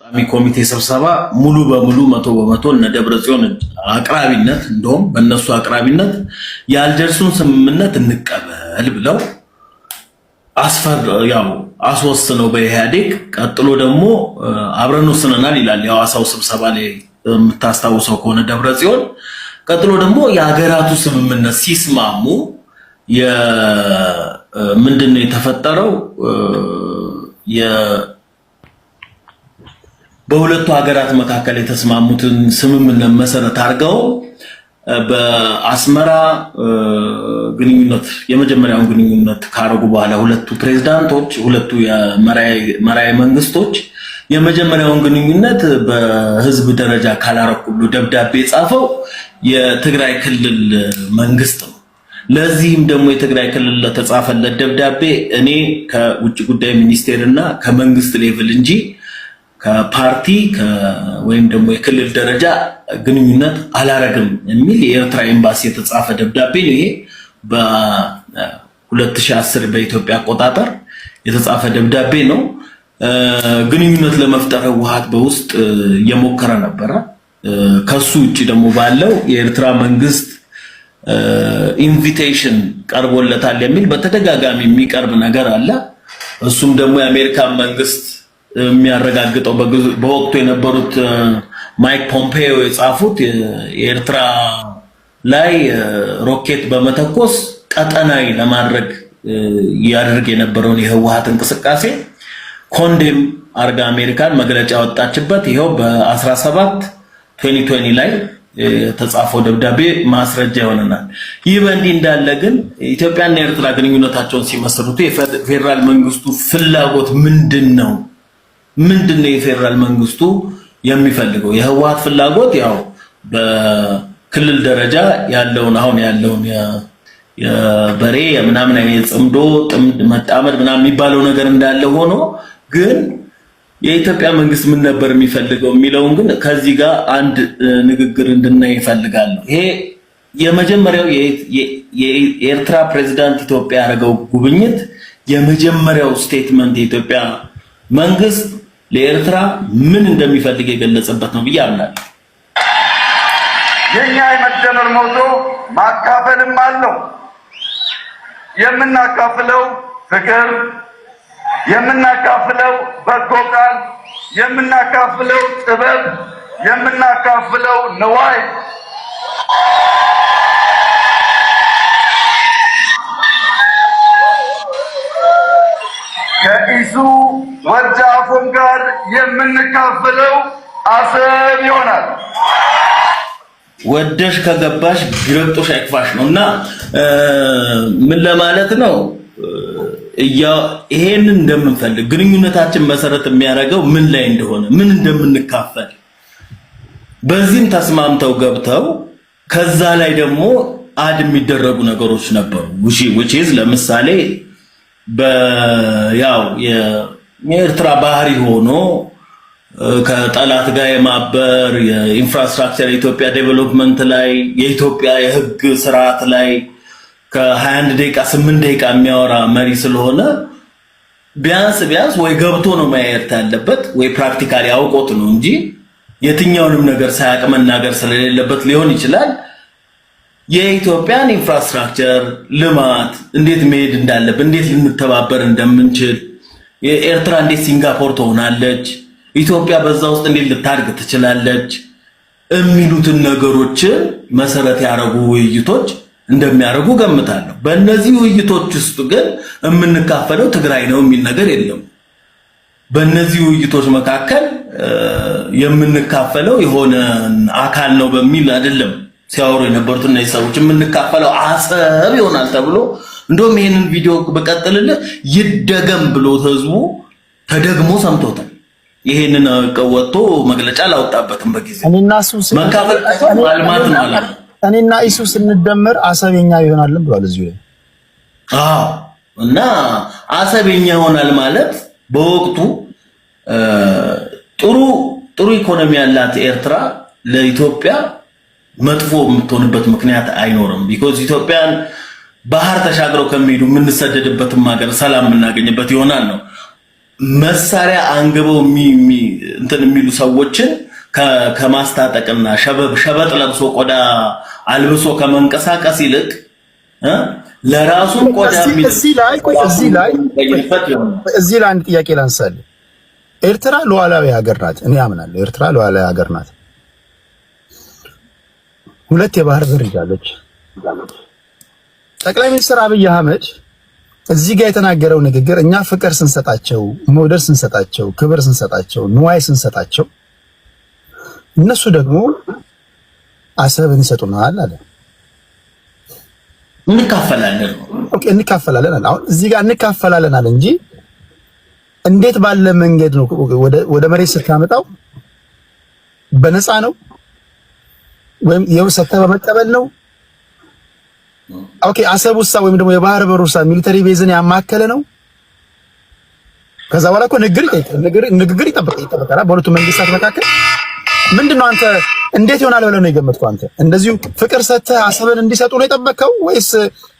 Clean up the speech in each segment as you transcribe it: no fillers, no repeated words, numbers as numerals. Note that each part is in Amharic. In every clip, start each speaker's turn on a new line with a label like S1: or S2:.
S1: ቋሚ ኮሚቴ ስብሰባ ሙሉ በሙሉ 100% እነ ደብረጽዮን አቅራቢነት እንደውም በእነሱ አቅራቢነት የአልጀርሱን ስምምነት እንቀበል ብለው አስወስነው በኢህአዴግ ቀጥሎ ደግሞ አብረን ወስነናል ይላል የሐዋሳው ስብሰባ ላይ የምታስታውሰው ከሆነ ደብረጽዮን ቀጥሎ ደግሞ የሀገራቱ ስምምነት ሲስማሙ ምንድነው የተፈጠረው በሁለቱ ሀገራት መካከል የተስማሙትን ስምምነት መሰረት አድርገው በአስመራ ግንኙነት የመጀመሪያውን ግንኙነት ካረጉ በኋላ ሁለቱ ፕሬዝዳንቶች ሁለቱ የመራይ መንግስቶች የመጀመሪያውን ግንኙነት በህዝብ ደረጃ ካላረኩሉ ደብዳቤ ጻፈው የትግራይ ክልል መንግስት ነው። ለዚህም ደግሞ የትግራይ ክልል ለተጻፈለት ደብዳቤ እኔ ከውጭ ጉዳይ ሚኒስቴርና ከመንግስት ሌቭል እንጂ ከፓርቲ ወይም ደግሞ የክልል ደረጃ ግንኙነት አላረግም የሚል የኤርትራ ኤምባሲ የተጻፈ ደብዳቤ ነው። ይሄ በ2010 በኢትዮጵያ አቆጣጠር የተጻፈ ደብዳቤ ነው። ግንኙነት ለመፍጠር ህወሓት በውስጥ እየሞከረ ነበረ። ከሱ ውጪ ደግሞ ባለው የኤርትራ መንግስት ኢንቪቴሽን ቀርቦለታል የሚል በተደጋጋሚ የሚቀርብ ነገር አለ። እሱም ደግሞ የአሜሪካን መንግስት የሚያረጋግጠው በወቅቱ የነበሩት ማይክ ፖምፔዮ የጻፉት የኤርትራ ላይ ሮኬት በመተኮስ ቀጠናዊ ለማድረግ ያደርግ የነበረውን የህወሓት እንቅስቃሴ ኮንዴም አርጋ አሜሪካን መግለጫ ወጣችበት። ይሄው በ17 2020 ላይ የተጻፈው ደብዳቤ ማስረጃ ይሆነናል። ይህ በእንዲህ እንዳለ ግን ኢትዮጵያና ኤርትራ ግንኙነታቸውን ሲመሰርቱ የፌደራል መንግስቱ ፍላጎት ምንድነው? የፌደራል መንግስቱ የሚፈልገው? የህወሓት ፍላጎት ያው በክልል ደረጃ ያለውን አሁን ያለውን የበሬ ምናምን አይነት ጽምዶ ጥምድ መጣመድ ምናምን የሚባለው ነገር እንዳለ ሆኖ ግን የኢትዮጵያ መንግስት ምን ነበር የሚፈልገው የሚለውን ግን ከዚህ ጋር አንድ ንግግር እንድናይ ይፈልጋል። ይሄ የመጀመሪያው የኤርትራ ፕሬዝዳንት ኢትዮጵያ ያደረገው ጉብኝት የመጀመሪያው ስቴትመንት የኢትዮጵያ መንግስት ለኤርትራ ምን እንደሚፈልግ የገለጸበት ነው ብዬ አምናለሁ።
S2: የኛ የመደመር ሞቶ ማካፈልም አለው። የምናካፍለው ፍቅር፣ የምናካፍለው በጎ ቃል፣ የምናካፍለው ጥበብ፣ የምናካፍለው ንዋይ ከኢሱ ወጃፎም ጋር የምንካፈለው አሰብ ይሆናል።
S1: ወደሽ ከገባሽ ግረጦሽ አይክፋሽ ነውና ምን ለማለት ነው? ይሄንን እንደምንፈልግ ግንኙነታችን መሰረት የሚያደርገው ምን ላይ እንደሆነ ምን እንደምንካፈል በዚህም ተስማምተው ገብተው ከዛ ላይ ደግሞ አድ የሚደረጉ ነገሮች ነበሩ which is ለምሳሌ የኤርትራ ባህሪ ሆኖ ከጠላት ጋር የማበር የኢንፍራስትራክቸር የኢትዮጵያ ዴቨሎፕመንት ላይ የኢትዮጵያ የህግ ስርዓት ላይ ከ21 ደቂቃ 8 ደቂቃ የሚያወራ መሪ ስለሆነ ቢያንስ ወይ ገብቶ ነው ማየት ያለበት ወይ ፕራክቲካሊ አውቆት ነው እንጂ የትኛውንም ነገር ሳያቅ መናገር ስለሌለበት ሊሆን ይችላል። የኢትዮጵያን ኢንፍራስትራክቸር ልማት እንዴት መሄድ እንዳለበት እንዴት ልንተባበር እንደምንችል የኤርትራ እንዴት ሲንጋፖር ትሆናለች ኢትዮጵያ በዛ ውስጥ እንዴት ልታድግ ትችላለች የሚሉትን ነገሮች መሰረት ያደረጉ ውይይቶች እንደሚያደርጉ ገምታለሁ። በእነዚህ ውይይቶች ውስጥ ግን የምንካፈለው ትግራይ ነው የሚል ነገር የለም። በእነዚህ ውይይቶች መካከል የምንካፈለው የሆነ አካል ነው በሚል አይደለም ሲያወሩ የነበሩት እነዚህ ሰዎች የምንካፈለው አሰብ ይሆናል ተብሎ እንደውም ይሄንን ቪዲዮ በቀጥልልህ ይደገም ብሎ ህዝቡ ተደግሞ ሰምቶታል። ይሄንን ቀወጥቶ መግለጫ ላወጣበትም በጊዜ መካፈል ማልማት ነው አለ።
S3: እኔና ኢሱ ስንደመር አሰብኛ ይሆናል ብሏል እዚሁ ላይ።
S1: እና አሰብኛ ይሆናል ማለት በወቅቱ ጥሩ ኢኮኖሚ ያላት ኤርትራ ለኢትዮጵያ መጥፎ የምትሆንበት ምክንያት አይኖርም። ቢኮዝ ኢትዮጵያን ባህር ተሻግረው ከሚሄዱ የምንሰደድበትም ሀገር ሰላም የምናገኝበት ይሆናል ነው። መሳሪያ አንግበው እንትን የሚሉ ሰዎችን ከማስታጠቅና ሸበጥ ለብሶ ቆዳ አልብሶ ከመንቀሳቀስ ይልቅ ለራሱ ቆዳ
S3: እዚህ ላይ አንድ ጥያቄ ላንሳልህ። ኤርትራ ሉዓላዊ ሀገር ናት። እኔ አምናለሁ ኤርትራ ሉዓላዊ ሀገር ናት። ሁለት የባህር በር ይዛለች። ጠቅላይ ሚኒስትር አብይ አህመድ እዚህ ጋር የተናገረው ንግግር እኛ ፍቅር ስንሰጣቸው፣ መውደድ ስንሰጣቸው፣ ክብር ስንሰጣቸው፣ ንዋይ ስንሰጣቸው እነሱ ደግሞ አሰብን ይሰጡናል አለ።
S1: እንካፈላለን።
S3: ኦኬ እንካፈላለን። አሁን እዚህ ጋር እንካፈላለን አለ እንጂ እንዴት ባለ መንገድ ነው ወደ መሬት ስታመጣው? በነፃ ነው ወይም የውሰተ በመቀበል ነው? ኦኬ አሰብ ውሳ ወይም ደግሞ የባህር በር ውሳ ሚሊተሪ ቤዝን ያማከለ ነው? ከዛ በኋላ እኮ ንግግር ይጠበቃል በሁለቱ መንግስታት መካከል። ምንድነው አንተ እንዴት ይሆናል ብለህ ነው የገመትከው? አንተ እንደዚሁ ፍቅር ሰጥተህ አሰብን እንዲሰጡ ነው የጠበቅከው ወይስ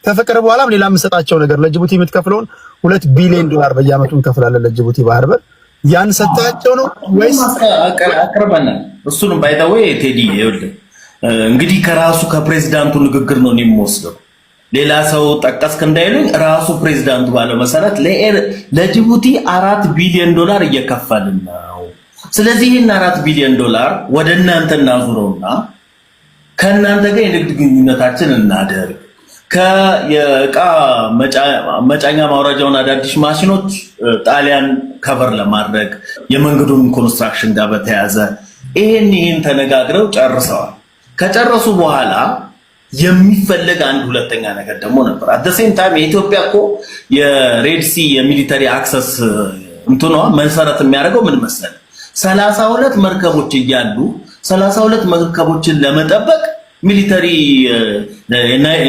S3: ከፍቅር በኋላም ሌላ የምሰጣቸው ነገር ለጅቡቲ የምትከፍለውን $2 ቢሊዮን በየአመቱ እንከፍላለን ለጅቡቲ ባህር በር ያን ሰጣቸው ነው ወይስ
S1: አቅርበናል? እሱንም ባይታው ቴዲ ይኸውልህ እንግዲህ ከራሱ ከፕሬዝዳንቱ ንግግር ነው የሚወስደው። ሌላ ሰው ጠቀስክ እንዳይሉኝ ራሱ ፕሬዝዳንቱ ባለው መሰረት ለጅቡቲ $4 ቢሊዮን እየከፈልን ነው። ስለዚህ ይህን $4 ቢሊዮን ወደ እናንተ እናዙረውና ከእናንተ ጋር የንግድ ግንኙነታችን እናደርግ፣ ከየእቃ መጫኛ ማውረጃውን አዳዲስ ማሽኖች ጣሊያን ከቨር ለማድረግ የመንገዱን ኮንስትራክሽን ጋር በተያዘ ይህን ተነጋግረው ጨርሰዋል። ከጨረሱ በኋላ የሚፈለግ አንድ ሁለተኛ ነገር ደግሞ ነበር። አት ዘ ሴም ታይም የኢትዮጵያ እኮ የሬድ ሲ የሚሊተሪ አክሰስ እንትኗ መሰረት የሚያደርገው ምን መሰለህ? 32 መርከቦች እያሉ 32 መርከቦችን ለመጠበቅ ሚሊተሪ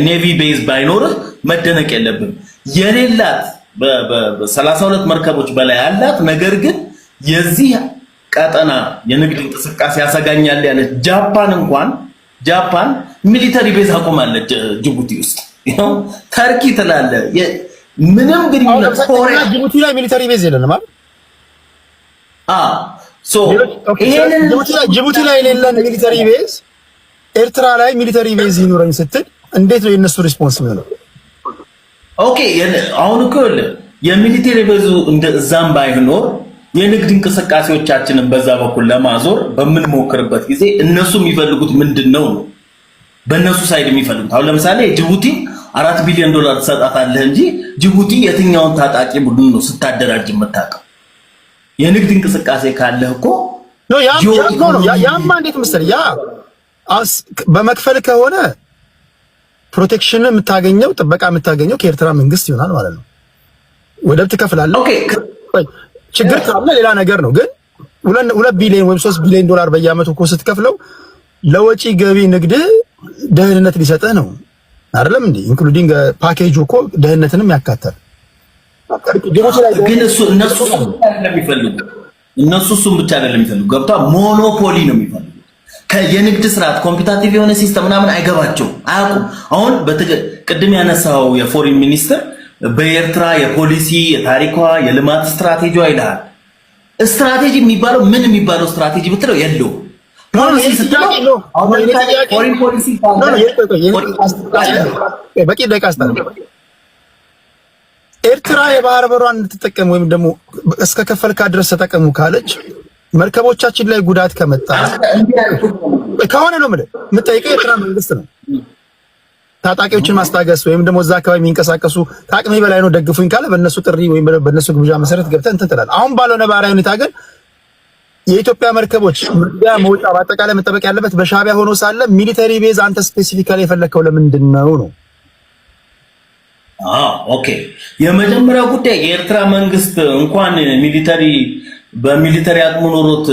S1: ኔቪ ቤዝ ባይኖርህ መደነቅ የለብን። የሌላት በ32 መርከቦች በላይ አላት። ነገር ግን የዚህ ቀጠና የንግድ እንቅስቃሴ ያሰጋኛል ያለች ጃፓን ሚሊተሪ ቤዝ አቆማለች ጅቡቲ ውስጥ። ይሄው ተርኪ ትላለ ምንም ግንኙነት ኮሪያ
S3: ጅቡቲ ላይ ሚሊተሪ ቤዝ የለንም አይደል? ጅቡቲ ላይ የሌለን ሚሊተሪ ቤዝ ኤርትራ ላይ ሚሊተሪ ቤዝ ይኖረኝ ስትል እንዴት ነው የነሱ ሪስፖንስ የሚሆነው?
S1: ኦኬ አሁን እኮ የሚሊተሪ ቤዙ እዛም ባይኖር የንግድ እንቅስቃሴዎቻችንን በዛ በኩል ለማዞር በምንሞክርበት ጊዜ እነሱ የሚፈልጉት ምንድነው ነው? በእነሱ ሳይድ የሚፈልጉት አሁን ለምሳሌ ጅቡቲ $4 ቢሊዮን ትሰጣታለህ እንጂ ጅቡቲ የትኛውን ታጣቂ ቡድን ነው ስታደራጅ የምታውቀው? የንግድ እንቅስቃሴ ካለህ እኮ
S3: ነው ያማ እንዴት መሰለህ በመክፈል ከሆነ ፕሮቴክሽን የምታገኘው ጥበቃ የምታገኘው ከኤርትራ መንግስት ይሆናል ማለት ነው። ወደብ ትከፍላለህ። ኦኬ ችግር ካለ ሌላ ነገር ነው። ግን $2 ቢሊዮን ወይም $3 ቢሊዮን በየአመቱ እኮ ስትከፍለው ለወጪ ገቢ ንግድ ደህንነት ሊሰጥህ ነው አይደለም እንዴ? ኢንክሉዲንግ ፓኬጁ እኮ ደህንነትንም ያካተል።
S1: ግን እነሱ እሱም ብቻ አይደለም የሚፈልጉ ገብታ ሞኖፖሊ ነው የሚፈልጉ። የንግድ ስርዓት ኮምፒቲቲቭ የሆነ ሲስተም ምናምን አይገባቸው አያውቁም። አሁን ቅድም ያነሳው የፎሪን ሚኒስትር በኤርትራ የፖሊሲ የታሪኳ የልማት ስትራቴጂዋ ይላል። ስትራቴጂ የሚባለው ምን የሚባለው ስትራቴጂ ብትለው የለው ፖሊሲ ስትለው ፎሪን ፖሊሲ
S3: በቂ ደቂቃ ኤርትራ የባህር በሯን እንድትጠቀም ወይም ደግሞ እስከ ከፈልካ ድረስ ተጠቀሙ ካለች መርከቦቻችን ላይ ጉዳት ከመጣ ከሆነ ነው የምጠይቀው የኤርትራ መንግስት ነው ታጣቂዎችን ማስታገስ ወይም ደግሞ እዛ አካባቢ የሚንቀሳቀሱ ታቅሜ በላይ ነው ደግፉኝ ካለ በእነሱ ጥሪ ወይም በእነሱ ግብዣ መሰረት ገብተን እንትን ትላለህ። አሁን ባለው ነባራዊ ሁኔታ ግን የኢትዮጵያ መርከቦች መግቢያ መውጫ በአጠቃላይ መጠበቅ ያለበት በሻዕቢያ ሆኖ ሳለ ሚሊተሪ ቤዝ አንተ ስፔሲፊካሊ የፈለከው ለምንድን ነው ነው?
S1: ኦኬ የመጀመሪያው ጉዳይ የኤርትራ መንግስት እንኳን በሚሊተሪ አቅሙ ኖሮት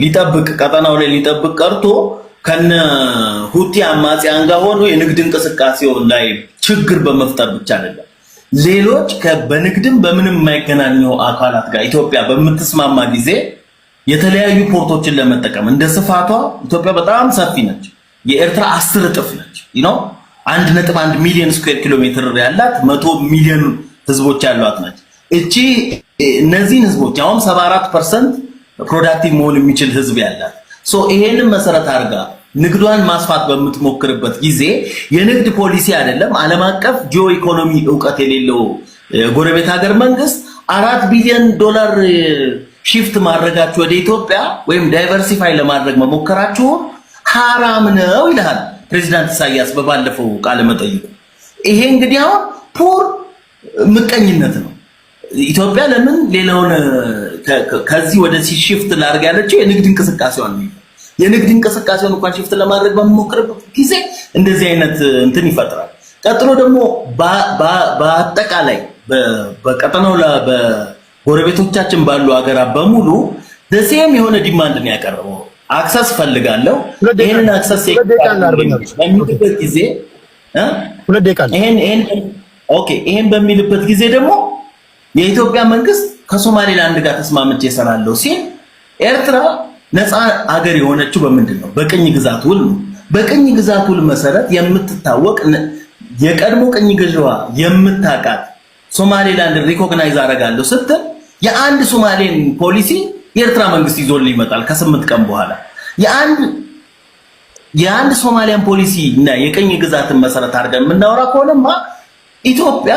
S1: ሊጠብቅ ቀጠናው ላይ ሊጠብቅ ቀርቶ ከነ ሁቲ አማጽያን ጋር ሆኖ የንግድ እንቅስቃሴው ላይ ችግር በመፍጠር ብቻ አይደለም ሌሎች በንግድም በምንም የማይገናኙ አካላት ጋር ኢትዮጵያ በምትስማማ ጊዜ የተለያዩ ፖርቶችን ለመጠቀም እንደ ስፋቷ ኢትዮጵያ በጣም ሰፊ ነች። የኤርትራ 10 እጥፍ ነች። 1.1 ሚሊዮን ስኩዌር ኪሎ ሜትር ያላት 100 ሚሊዮን ህዝቦች ያሏት ነች። እቺ እነዚህን ህዝቦች አሁን 74% ፕሮዳክቲቭ መሆን የሚችል ህዝብ ያላት ሶ ይሄንን መሰረት አድርጋ ንግዷን ማስፋት በምትሞክርበት ጊዜ የንግድ ፖሊሲ አይደለም ዓለም አቀፍ ጂኦ ኢኮኖሚ ዕውቀት የሌለው ጎረቤት ሀገር መንግስት $4 ቢሊዮን ሺፍት ማድረጋችሁ ወደ ኢትዮጵያ ወይም ዳይቨርሲፋይ ለማድረግ መሞከራችሁ ሐራም ነው ይላል ፕሬዝዳንት ኢሳያስ በባለፈው ቃለ መጠይቁ። ይሄ እንግዲህ አሁን ፑር ምቀኝነት ነው። ኢትዮጵያ ለምን ሌላውን ከዚህ ወደ ሺፍት ላድርግ ያለችው የንግድ እንቅስቃሴዋን ነው። የንግድ እንቅስቃሴውን እንኳን ሺፍት ለማድረግ በመሞከርበት ጊዜ እንደዚህ አይነት እንትን ይፈጥራል። ቀጥሎ ደግሞ በአጠቃላይ በቀጠናው በጎረቤቶቻችን ባሉ ሀገራት በሙሉ ደሴም የሆነ ዲማንድ ነው ያቀረበው። አክሰስ ፈልጋለሁ ይሄንን አክሰስ በሚልበት ጊዜ ይሄን በሚልበት ጊዜ ደግሞ የኢትዮጵያ መንግስት ከሶማሌላንድ ጋር ተስማምቼ እሰራለሁ ሲል ኤርትራ ነፃ ሀገር የሆነችው በምንድን ነው? በቅኝ ግዛት ውል ነው። በቅኝ ግዛት ውል መሰረት የምትታወቅ የቀድሞ ቅኝ ገዥዋ የምታቃት ሶማሌላንድ ሪኮግናይዝ አደርጋለሁ ስትል የአንድ ሶማሌን ፖሊሲ የኤርትራ መንግስት ይዞልኝ ይመጣል ከ8 ቀን በኋላ። የአንድ ሶማሊያን ፖሊሲ እና የቅኝ ግዛትን መሰረት አድርገን የምናወራ ከሆነማ ኢትዮጵያ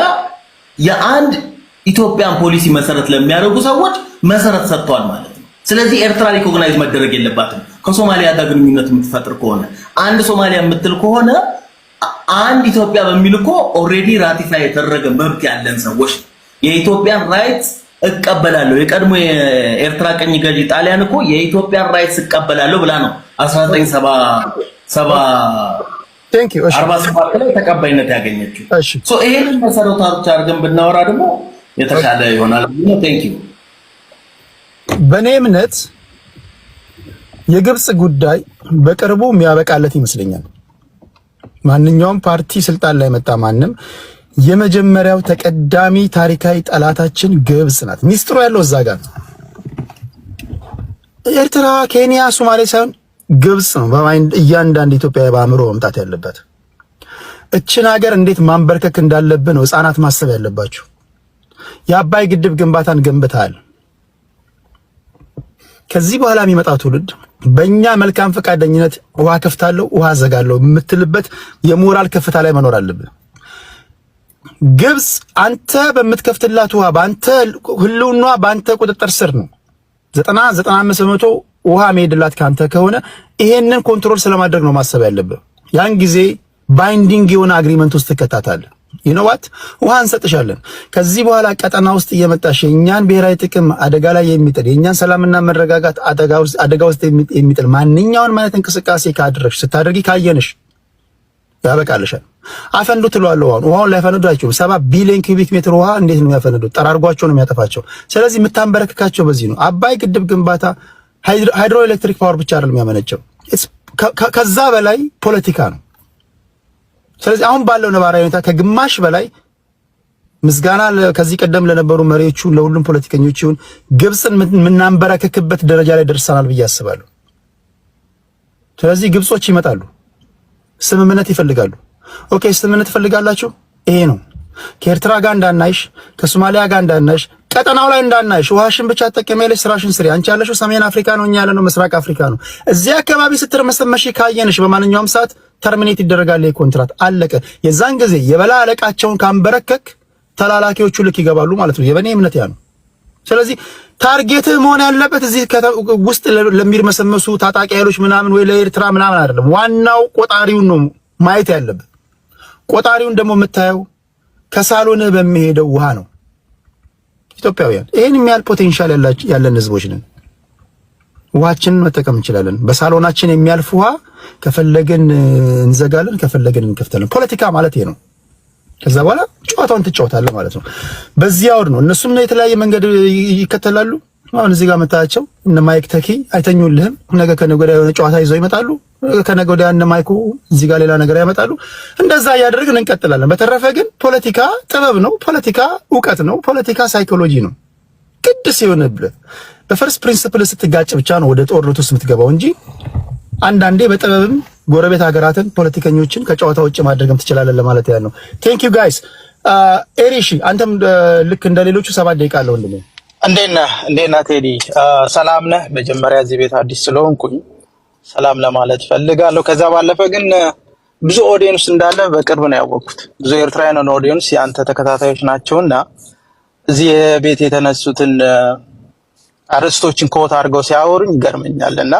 S1: የአንድ ኢትዮጵያን ፖሊሲ መሰረት ለሚያደርጉ ሰዎች መሰረት ሰጥቷል ማለት ነው። ስለዚህ ኤርትራ ሪኮግናይዝ መደረግ የለባትም ከሶማሊያ ጋር ግንኙነት የምትፈጥር ከሆነ። አንድ ሶማሊያ የምትል ከሆነ አንድ ኢትዮጵያ በሚል እኮ ኦልሬዲ ራቲፋይ የተደረገ መብት ያለን ሰዎች የኢትዮጵያን ራይትስ እቀበላለሁ። የቀድሞ የኤርትራ ቀኝ ገዢ ጣሊያን እኮ የኢትዮጵያን ራይትስ እቀበላለሁ ብላ ነው 1947 ላይ ተቀባይነት ያገኘችው። ሶ ይሄንን መሰረታዎች አድርገን ብናወራ ደግሞ የተሻለ ይሆናል። ቴንክ ዩ።
S3: በእኔ እምነት የግብጽ ጉዳይ በቅርቡ የሚያበቃለት ይመስለኛል። ማንኛውም ፓርቲ ስልጣን ላይ መጣ ማንም የመጀመሪያው ተቀዳሚ ታሪካዊ ጠላታችን ግብጽ ናት። ሚስጥሩ ያለው እዛ ጋር ነው። ኤርትራ፣ ኬንያ፣ ሶማሌ ሳይሆን ግብጽ ነው በማይንድ እያንዳንዱ ኢትዮጵያዊ በአእምሮ መምጣት ያለበት። እችን ሀገር እንዴት ማንበርከክ እንዳለብን ነው ህፃናት ማሰብ ያለባቸው። የአባይ ግድብ ግንባታን ገንብተሃል። ከዚህ በኋላ የሚመጣው ትውልድ በእኛ መልካም ፈቃደኝነት ውሃ ከፍታለሁ ውሃ ዘጋለሁ የምትልበት የሞራል ከፍታ ላይ መኖር አለብን። ግብጽ አንተ በምትከፍትላት ውሃ በአንተ ህልውና በአንተ ቁጥጥር ስር ነው። 95% ውሃ መሄድላት ካንተ ከሆነ ይሄንን ኮንትሮል ስለማድረግ ነው ማሰብ ያለብህ። ያን ጊዜ ባይንዲንግ የሆነ አግሪመንት ውስጥ ትከታታለህ። you know what ውሃ እንሰጥሻለን። ከዚህ በኋላ ቀጠና ውስጥ እየመጣሽ የኛን ብሔራዊ ጥቅም አደጋ ላይ የሚጥል የኛን ሰላምና መረጋጋት አደጋ ውስጥ የሚጥል ማንኛውን ማለት እንቅስቃሴ ካደረግሽ ስታደርጊ ካየንሽ ያበቃልሻል። አፈንዱ ትሏል። ውሃውን ላይፈነዱ አይችሉም። 7 ቢሊዮን ኪዩቢክ ሜትር ውሃ እንዴት ነው ያፈነዱት? ጠራርጓቸው ነው የሚያጠፋቸው። ስለዚህ የምታንበረክካቸው በዚህ ነው። አባይ ግድብ ግንባታ ሃይድሮ ኤሌክትሪክ ፓወር ብቻ አይደለም የሚያመነጨው፣ ከዛ በላይ ፖለቲካ ነው። ስለዚህ አሁን ባለው ነባራዊ ሁኔታ ከግማሽ በላይ ምስጋና ከዚህ ቀደም ለነበሩ መሪዎቹ ለሁሉም ፖለቲከኞች ይሁን ግብጽን የምናንበረክክበት ደረጃ ላይ ደርሰናል ብዬ አስባለሁ። ስለዚህ ግብጾች ይመጣሉ፣ ስምምነት ይፈልጋሉ። ኦኬ ስምምነት ትፈልጋላችሁ? ይሄ ነው። ከኤርትራ ጋር እንዳናይሽ፣ ከሶማሊያ ጋር እንዳናይሽ፣ ቀጠናው ላይ እንዳናይሽ። ውሃሽን ብቻ ተጠቀሚያለሽ፣ ስራሽን ስሪ። አንቺ ያለሽው ሰሜን አፍሪካ ነው፣ እኛ ያለነው ምስራቅ አፍሪካ ነው። እዚህ አካባቢ ስትርመሰመሽ ካየንሽ በማንኛውም ሰዓት ተርሚኔት ይደረጋል። ኮንትራት አለቀ። የዛን ጊዜ የበላ አለቃቸውን ካንበረከክ ተላላኪዎቹ ልክ ይገባሉ ማለት ነው። የበኔ እምነት ያ ነው። ስለዚህ ታርጌትህ መሆን ያለበት እዚህ ውስጥ ለሚርመሰመሱ ታጣቂ ኃይሎች ምናምን ወይ ለኤርትራ ምናምን አይደለም። ዋናው ቆጣሪውን ነው ማየት ያለበት። ቆጣሪውን ደግሞ የምታየው ከሳሎንህ በሚሄደው ውሃ ነው። ኢትዮጵያውያን ይሄን የሚያህል ፖቴንሻል ያለን ህዝቦች ነን። ውሃችንን መጠቀም እንችላለን። በሳሎናችን የሚያልፍ ውሃ ከፈለግን እንዘጋለን፣ ከፈለግን እንከፍታለን። ፖለቲካ ማለት ይሄ ነው። ከዛ በኋላ ጨዋታውን ትጫወታለህ ማለት ነው። በዚህ አውድ ነው። እነሱም የተለያየ መንገድ ይከተላሉ። አሁን እዚህ ጋር መታቸው እነ ማይክ ተኪ አይተኙልህም። ነገ ከነገ ወዲያ የሆነ ጨዋታ ይዘው ይመጣሉ። ከነገ ወዲያ እነ ማይኩ እዚህ ጋር ሌላ ነገር ያመጣሉ። እንደዛ እያደረግን እንቀጥላለን። በተረፈ ግን ፖለቲካ ጥበብ ነው። ፖለቲካ እውቀት ነው። ፖለቲካ ሳይኮሎጂ ነው። ቅድስ የሆነብህ በፈርስት ፕሪንሲፕል ስትጋጭ ብቻ ነው ወደ ጦርነት ውስጥ የምትገባው እንጂ አንዳንዴ በጥበብም ጎረቤት ሀገራትን ፖለቲከኞችን ከጨዋታ ውጭ ማድረግም ትችላለህ ለማለት ያለው። ቴንክ ዩ ጋይስ። ኤሪሺ አንተም ልክ እንደሌሎቹ 7 ደቂቃ አለው ወንድሜ።
S4: እንዴት ነህ ቴዲ? ሰላም ነህ? መጀመሪያ እዚህ ቤት አዲስ ስለሆንኩኝ ሰላም ለማለት ፈልጋለሁ። ከዛ ባለፈ ግን ብዙ ኦዲየንስ እንዳለ በቅርብ ነው ያወቅኩት። ብዙ ኤርትራውያን ኦዲየንስ የአንተ ተከታታዮች ናቸውና እዚህ ቤት የተነሱትን አርዕስቶችን ኮት አድርገው ሲያወሩኝ ይገርመኛልና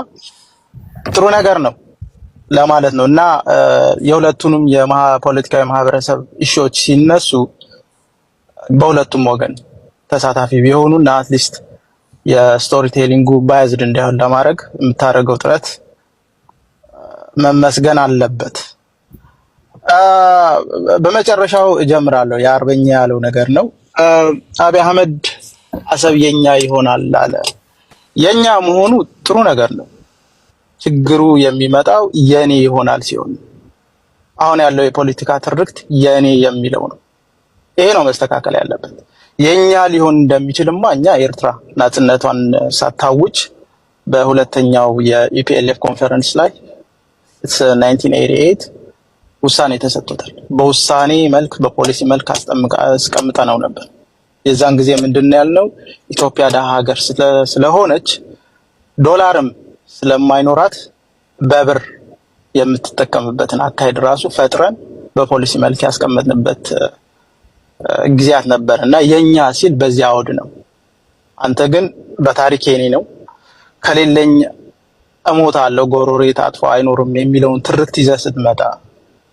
S4: ጥሩ ነገር ነው ለማለት ነው። እና የሁለቱንም የፖለቲካዊ ማህበረሰብ ኢሹዎች ሲነሱ በሁለቱም ወገን ተሳታፊ ቢሆኑና አትሊስት የስቶሪ ቴሊንጉ ባያዝድ እንዳይሆን ለማድረግ የምታደርገው ጥረት መመስገን አለበት። በመጨረሻው እጀምራለሁ። የአርበኛ ያለው ነገር ነው። አብይ አህመድ አሰብ የኛ ይሆናል አለ። የኛ መሆኑ ጥሩ ነገር ነው። ችግሩ የሚመጣው የኔ ይሆናል ሲሆን አሁን ያለው የፖለቲካ ትርክት የኔ የሚለው ነው። ይሄ ነው መስተካከል ያለበት። የኛ ሊሆን እንደሚችልማ እኛ ኤርትራ ናጽነቷን ሳታውጅ በሁለተኛው የኢፒኤልኤፍ ኮንፈረንስ ላይ 1988 ውሳኔ ተሰጥቶታል። በውሳኔ መልክ በፖሊሲ መልክ አስቀምጠነው ነበር። የዛን ጊዜ ምንድነው ያልነው? ኢትዮጵያ ደሃ ሀገር ስለሆነች ዶላርም ስለማይኖራት በብር የምትጠቀምበትን አካሄድ ራሱ ፈጥረን በፖሊሲ መልክ ያስቀመጥንበት ጊዜያት ነበር እና የኛ ሲል በዚያ አውድ ነው። አንተ ግን በታሪክ የኔ ነው ከሌለኝ እሞታለሁ ጎሮሬ ታጥፎ አይኖርም የሚለውን ትርክት ይዘህ ስትመጣ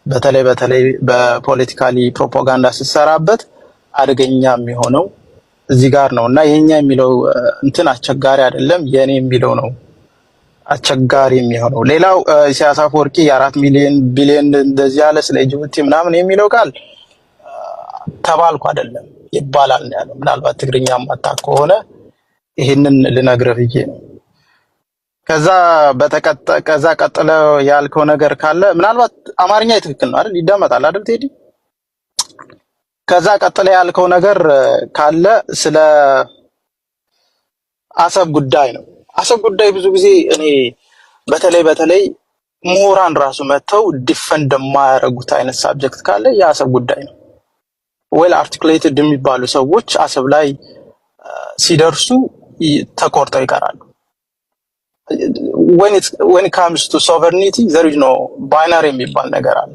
S4: በተለይ በፖለቲካሊ ፕሮፓጋንዳ ስትሰራበት አደገኛ የሚሆነው እዚህ ጋር ነው እና የኛ የሚለው እንትን አስቸጋሪ አይደለም፣ የኔ የሚለው ነው አስቸጋሪ የሚሆነው። ሌላው ኢሳያስ አፈወርቂ የ4 ቢሊዮን እንደዚህ ያለ ስለ ጅቡቲ ምናምን የሚለው ቃል ተባልኩ አይደለም ይባላል ነው ያለው። ምናልባት ትግርኛ ማታ ከሆነ ይሄንን ልነግርህ ብዬ ነው። ከዛ ቀጥለ ያልከው ነገር ካለ ምናልባት አማርኛ ትክክል ነው አይደል? ይደመጣል አይደል ቴዲ? ከዛ ቀጥለ ያልከው ነገር ካለ ስለ አሰብ ጉዳይ ነው። አሰብ ጉዳይ ብዙ ጊዜ እኔ በተለይ ምሁራን ራሱ መተው ዲፈንድ የማያደርጉት አይነት ሳብጀክት ካለ የአሰብ ጉዳይ ነው። ዌል አርቲኩሌትድ የሚባሉ ሰዎች አሰብ ላይ ሲደርሱ ተቆርጠው ይቀራሉ። when it comes to sovereignty there is no binary የሚባል ነገር አለ።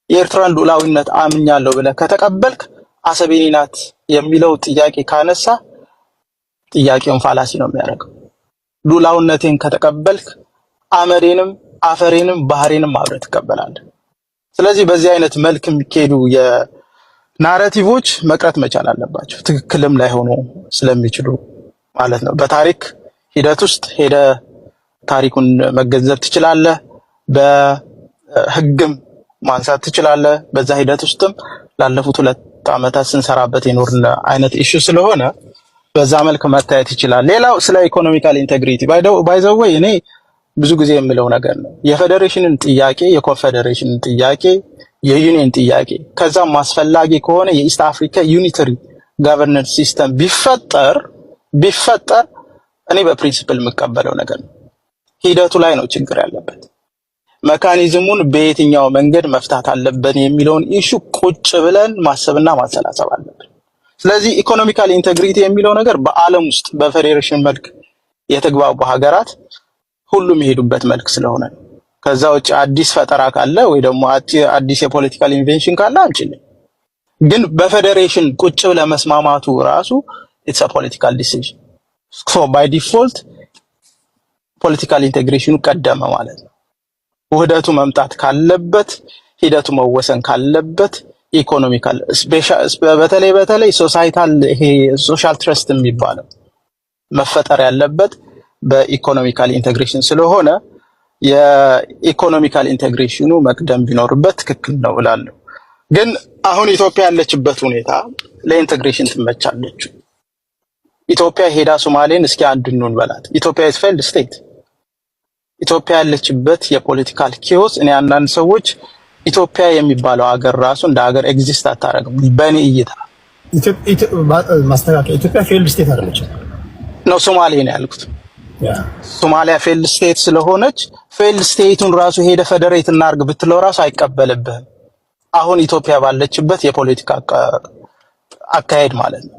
S4: የኤርትራን ሉዓላዊነት አምኛለሁ ብለህ ከተቀበልክ አሰብ የኔ ናት የሚለው ጥያቄ ካነሳ ጥያቄውን ፋላሲ ነው የሚያደርገው። ሉዓላዊነቴን ከተቀበልክ አመሬንም አፈሬንም ባህሬንም አብረህ ትቀበላለህ። ስለዚህ በዚህ አይነት መልክ የሚካሄዱ የናሬቲቮች መቅረት መቻል አለባቸው፣ ትክክልም ላይሆኑ ስለሚችሉ ማለት ነው። በታሪክ ሂደት ውስጥ ሄደ ታሪኩን መገንዘብ ትችላለህ፣ በህግም ማንሳት ትችላለህ። በዛ ሂደት ውስጥም ላለፉት 2 ዓመታት ስንሰራበት የኖርን አይነት ኢሹ ስለሆነ በዛ መልክ መታየት ይችላል። ሌላው ስለ ኢኮኖሚካል ኢንቴግሪቲ ባይ ዘ ወይ እኔ ብዙ ጊዜ የምለው ነገር ነው። የፌዴሬሽንን ጥያቄ፣ የኮንፌዴሬሽንን ጥያቄ፣ የዩኒየን ጥያቄ ከዛም አስፈላጊ ከሆነ የኢስት አፍሪካ ዩኒተሪ ገቨርነንስ ሲስተም ቢፈጠር እኔ በፕሪንሲፕል የምቀበለው ነገር ነው። ሂደቱ ላይ ነው ችግር ያለበት። መካኒዝሙን በየትኛው መንገድ መፍታት አለበት የሚለውን ኢሹ ቁጭ ብለን ማሰብና ማሰላሰብ አለብን። ስለዚህ ኢኮኖሚካል ኢንቴግሪቲ የሚለው ነገር በአለም ውስጥ በፌዴሬሽን መልክ የተግባቡ ሀገራት ሁሉም የሄዱበት መልክ ስለሆነ ነው። ከዛ ውጭ አዲስ ፈጠራ ካለ ወይ ደግሞ አዲስ የፖለቲካል ኢንቬንሽን ካለ አንችልም። ግን በፌዴሬሽን ቁጭ ብለን መስማማቱ ራሱ ኢትስ አ ፖለቲካል ዲሲዥን። ሶ ባይ ዲፎልት ፖለቲካል ኢንቴግሬሽኑ ቀደመ ማለት ነው። ውህደቱ መምጣት ካለበት፣ ሂደቱ መወሰን ካለበት ኢኮኖሚካል በተለይ ሶሳይታል ይሄ ሶሻል ትረስት የሚባለው መፈጠር ያለበት በኢኮኖሚካል ኢንቴግሬሽን ስለሆነ የኢኮኖሚካል ኢንቴግሬሽኑ መቅደም ቢኖርበት ትክክል ነው እላለሁ። ግን አሁን ኢትዮጵያ ያለችበት ሁኔታ ለኢንቴግሬሽን ትመቻለች። ኢትዮጵያ ሄዳ ሶማሌን እስኪ አንድኑን በላት። ኢትዮጵያ ኢዝ ፌልድ ስቴት። ኢትዮጵያ ያለችበት የፖለቲካል ኪዮስ እኔ አንዳንድ ሰዎች ኢትዮጵያ የሚባለው ሀገር ራሱ እንደ ሀገር ኤግዚስት አታረግም በእኔ እይታ።
S3: ኢትዮጵያ ፌልድ ስቴት አይደለችም
S4: ነው ሶማሌ ነው ያልኩት። ሶማሊያ ፌልድ ስቴት ስለሆነች ፌልድ ስቴቱን ራሱ ሄደ ፌደሬት እናርግ ብትለው ራሱ አይቀበልብህም። አሁን ኢትዮጵያ ባለችበት የፖለቲካ አካሄድ ማለት ነው።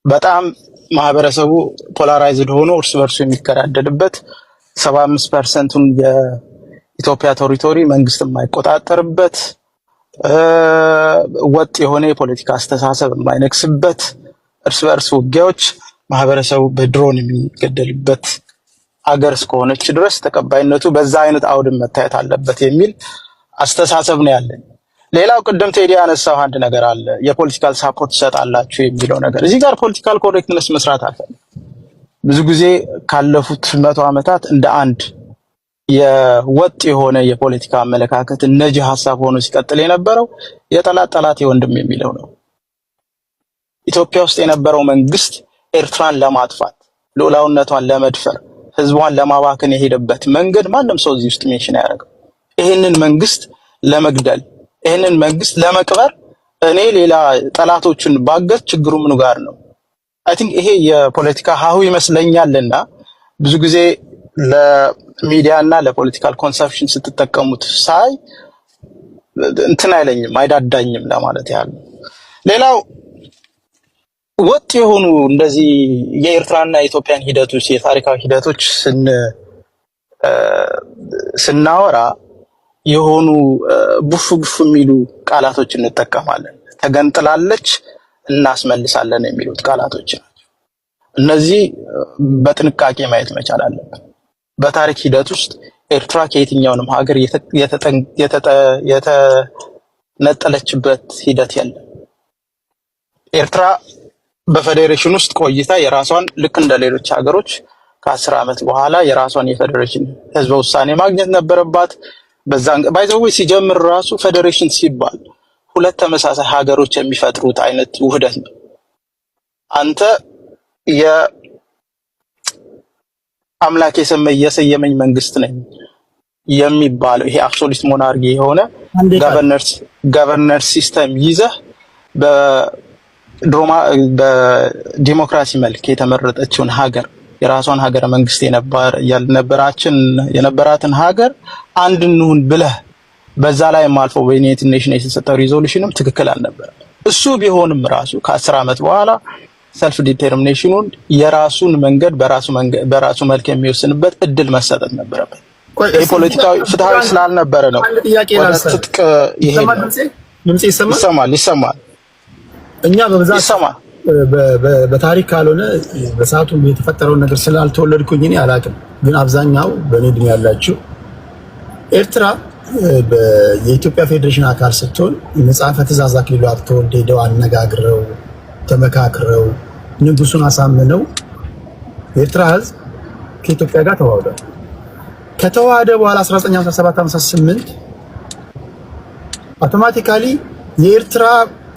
S4: በጣም ማህበረሰቡ ፖላራይዝድ ሆኖ እርስ በርሱ የሚከራደድበት 75%ን የኢትዮጵያ ቴሪቶሪ መንግስት የማይቆጣጠርበት ወጥ የሆነ የፖለቲካ አስተሳሰብ የማይነክስበት እርስ በርስ ውጊያዎች ማህበረሰቡ በድሮን የሚገደልበት አገር እስከሆነች ድረስ ተቀባይነቱ በዛ አይነት አውድም መታየት አለበት የሚል አስተሳሰብ ነው ያለን። ሌላው ቅድም ቴዲ ያነሳው አንድ ነገር አለ፣ የፖለቲካል ሳፖርት ሰጣላችሁ የሚለው ነገር። እዚህ ጋር ፖለቲካል ኮሬክትነስ መስራት አለ። ብዙ ጊዜ ካለፉት 100 ዓመታት እንደ አንድ የወጥ የሆነ የፖለቲካ አመለካከት እነዚህ ሐሳብ ሆኖ ሲቀጥል የነበረው የጠላት ጠላት የወንድም የሚለው ነው። ኢትዮጵያ ውስጥ የነበረው መንግስት ኤርትራን ለማጥፋት ሉዓላዊነቷን ለመድፈር ህዝቧን ለማባከን የሄደበት መንገድ ማንም ሰው እዚህ ውስጥ ሜንሽን ያደርገው ይሄንን መንግስት ለመግደል ይሄንን መንግስት ለመቅበር እኔ ሌላ ጠላቶችን ባገዝ ችግሩ ምኑ ጋር ነው? አይ ቲንክ ይሄ የፖለቲካ ሀሁ ይመስለኛልና ብዙ ጊዜ ለሚዲያና ለፖለቲካል ኮንሰፕሽን ስትጠቀሙት ሳይ እንትን አይለኝም አይዳዳኝም ለማለት ያህል። ሌላው ወጥ የሆኑ እንደዚህ የኤርትራና የኢትዮጵያን ሂደቶች የታሪካዊ ሂደቶች ስናወራ የሆኑ ቡሹ የሚሉ ቃላቶች እንጠቀማለን። ተገንጥላለች እናስመልሳለን የሚሉት ቃላቶች ናቸው። እነዚህ በጥንቃቄ ማየት መቻል አለብን። በታሪክ ሂደት ውስጥ ኤርትራ ከየትኛውንም ሀገር የተነጠለችበት ሂደት የለም። ኤርትራ በፌዴሬሽን ውስጥ ቆይታ የራሷን ልክ እንደ ሌሎች ሀገሮች ከ10 ዓመት በኋላ የራሷን የፌዴሬሽን ህዝበ ውሳኔ ማግኘት ነበረባት። በዛን ባይዘው ሲጀምር ራሱ ፌዴሬሽን ሲባል ሁለት ተመሳሳይ ሀገሮች የሚፈጥሩት አይነት ውህደት ነው። አንተ የአምላክ የሰየመኝ መንግስት ነኝ የሚባለው ይሄ አብሶሉት ሞናርኪ የሆነ ገቨርነር ሲስተም ይዘህ በዲሞክራሲ መልክ የተመረጠችውን ሀገር የራሷን ሀገረ መንግስት የነበራትን ሀገር አንድ እንሁን ብለህ በዛ ላይ ማልፎ በዩናይትድ ኔሽንስ የተሰጠው ሪዞሉሽንም ትክክል አልነበረም። እሱ ቢሆንም ራሱ ከ10 ዓመት በኋላ ሰልፍ ዲተርሚኔሽኑን የራሱን መንገድ በራሱ መልክ የሚወስንበት እድል መሰጠት ነበረበት። የፖለቲካዊ ፍትሃዊ ስላልነበረ ነው። ወደ ትጥቅ ይሰማል። እኛ በብዛት ይሰማል። በታሪክ ካልሆነ በሰዓቱ የተፈጠረውን ነገር ስላልተወለድኩኝ እኔ አላውቅም። ግን አብዛኛው በእኔ እድሜ ያላችሁ ኤርትራ የኢትዮጵያ ፌዴሬሽን አካል ስትሆን መጽሐፈ ትእዛዝ አክሊሉ ሀብተወልድ ሄደው አነጋግረው ተመካክረው ንጉሱን አሳምነው የኤርትራ ህዝብ ከኢትዮጵያ ጋር ተዋህዷል። ከተዋሃደ በኋላ 1957-58 አውቶማቲካሊ የኤርትራ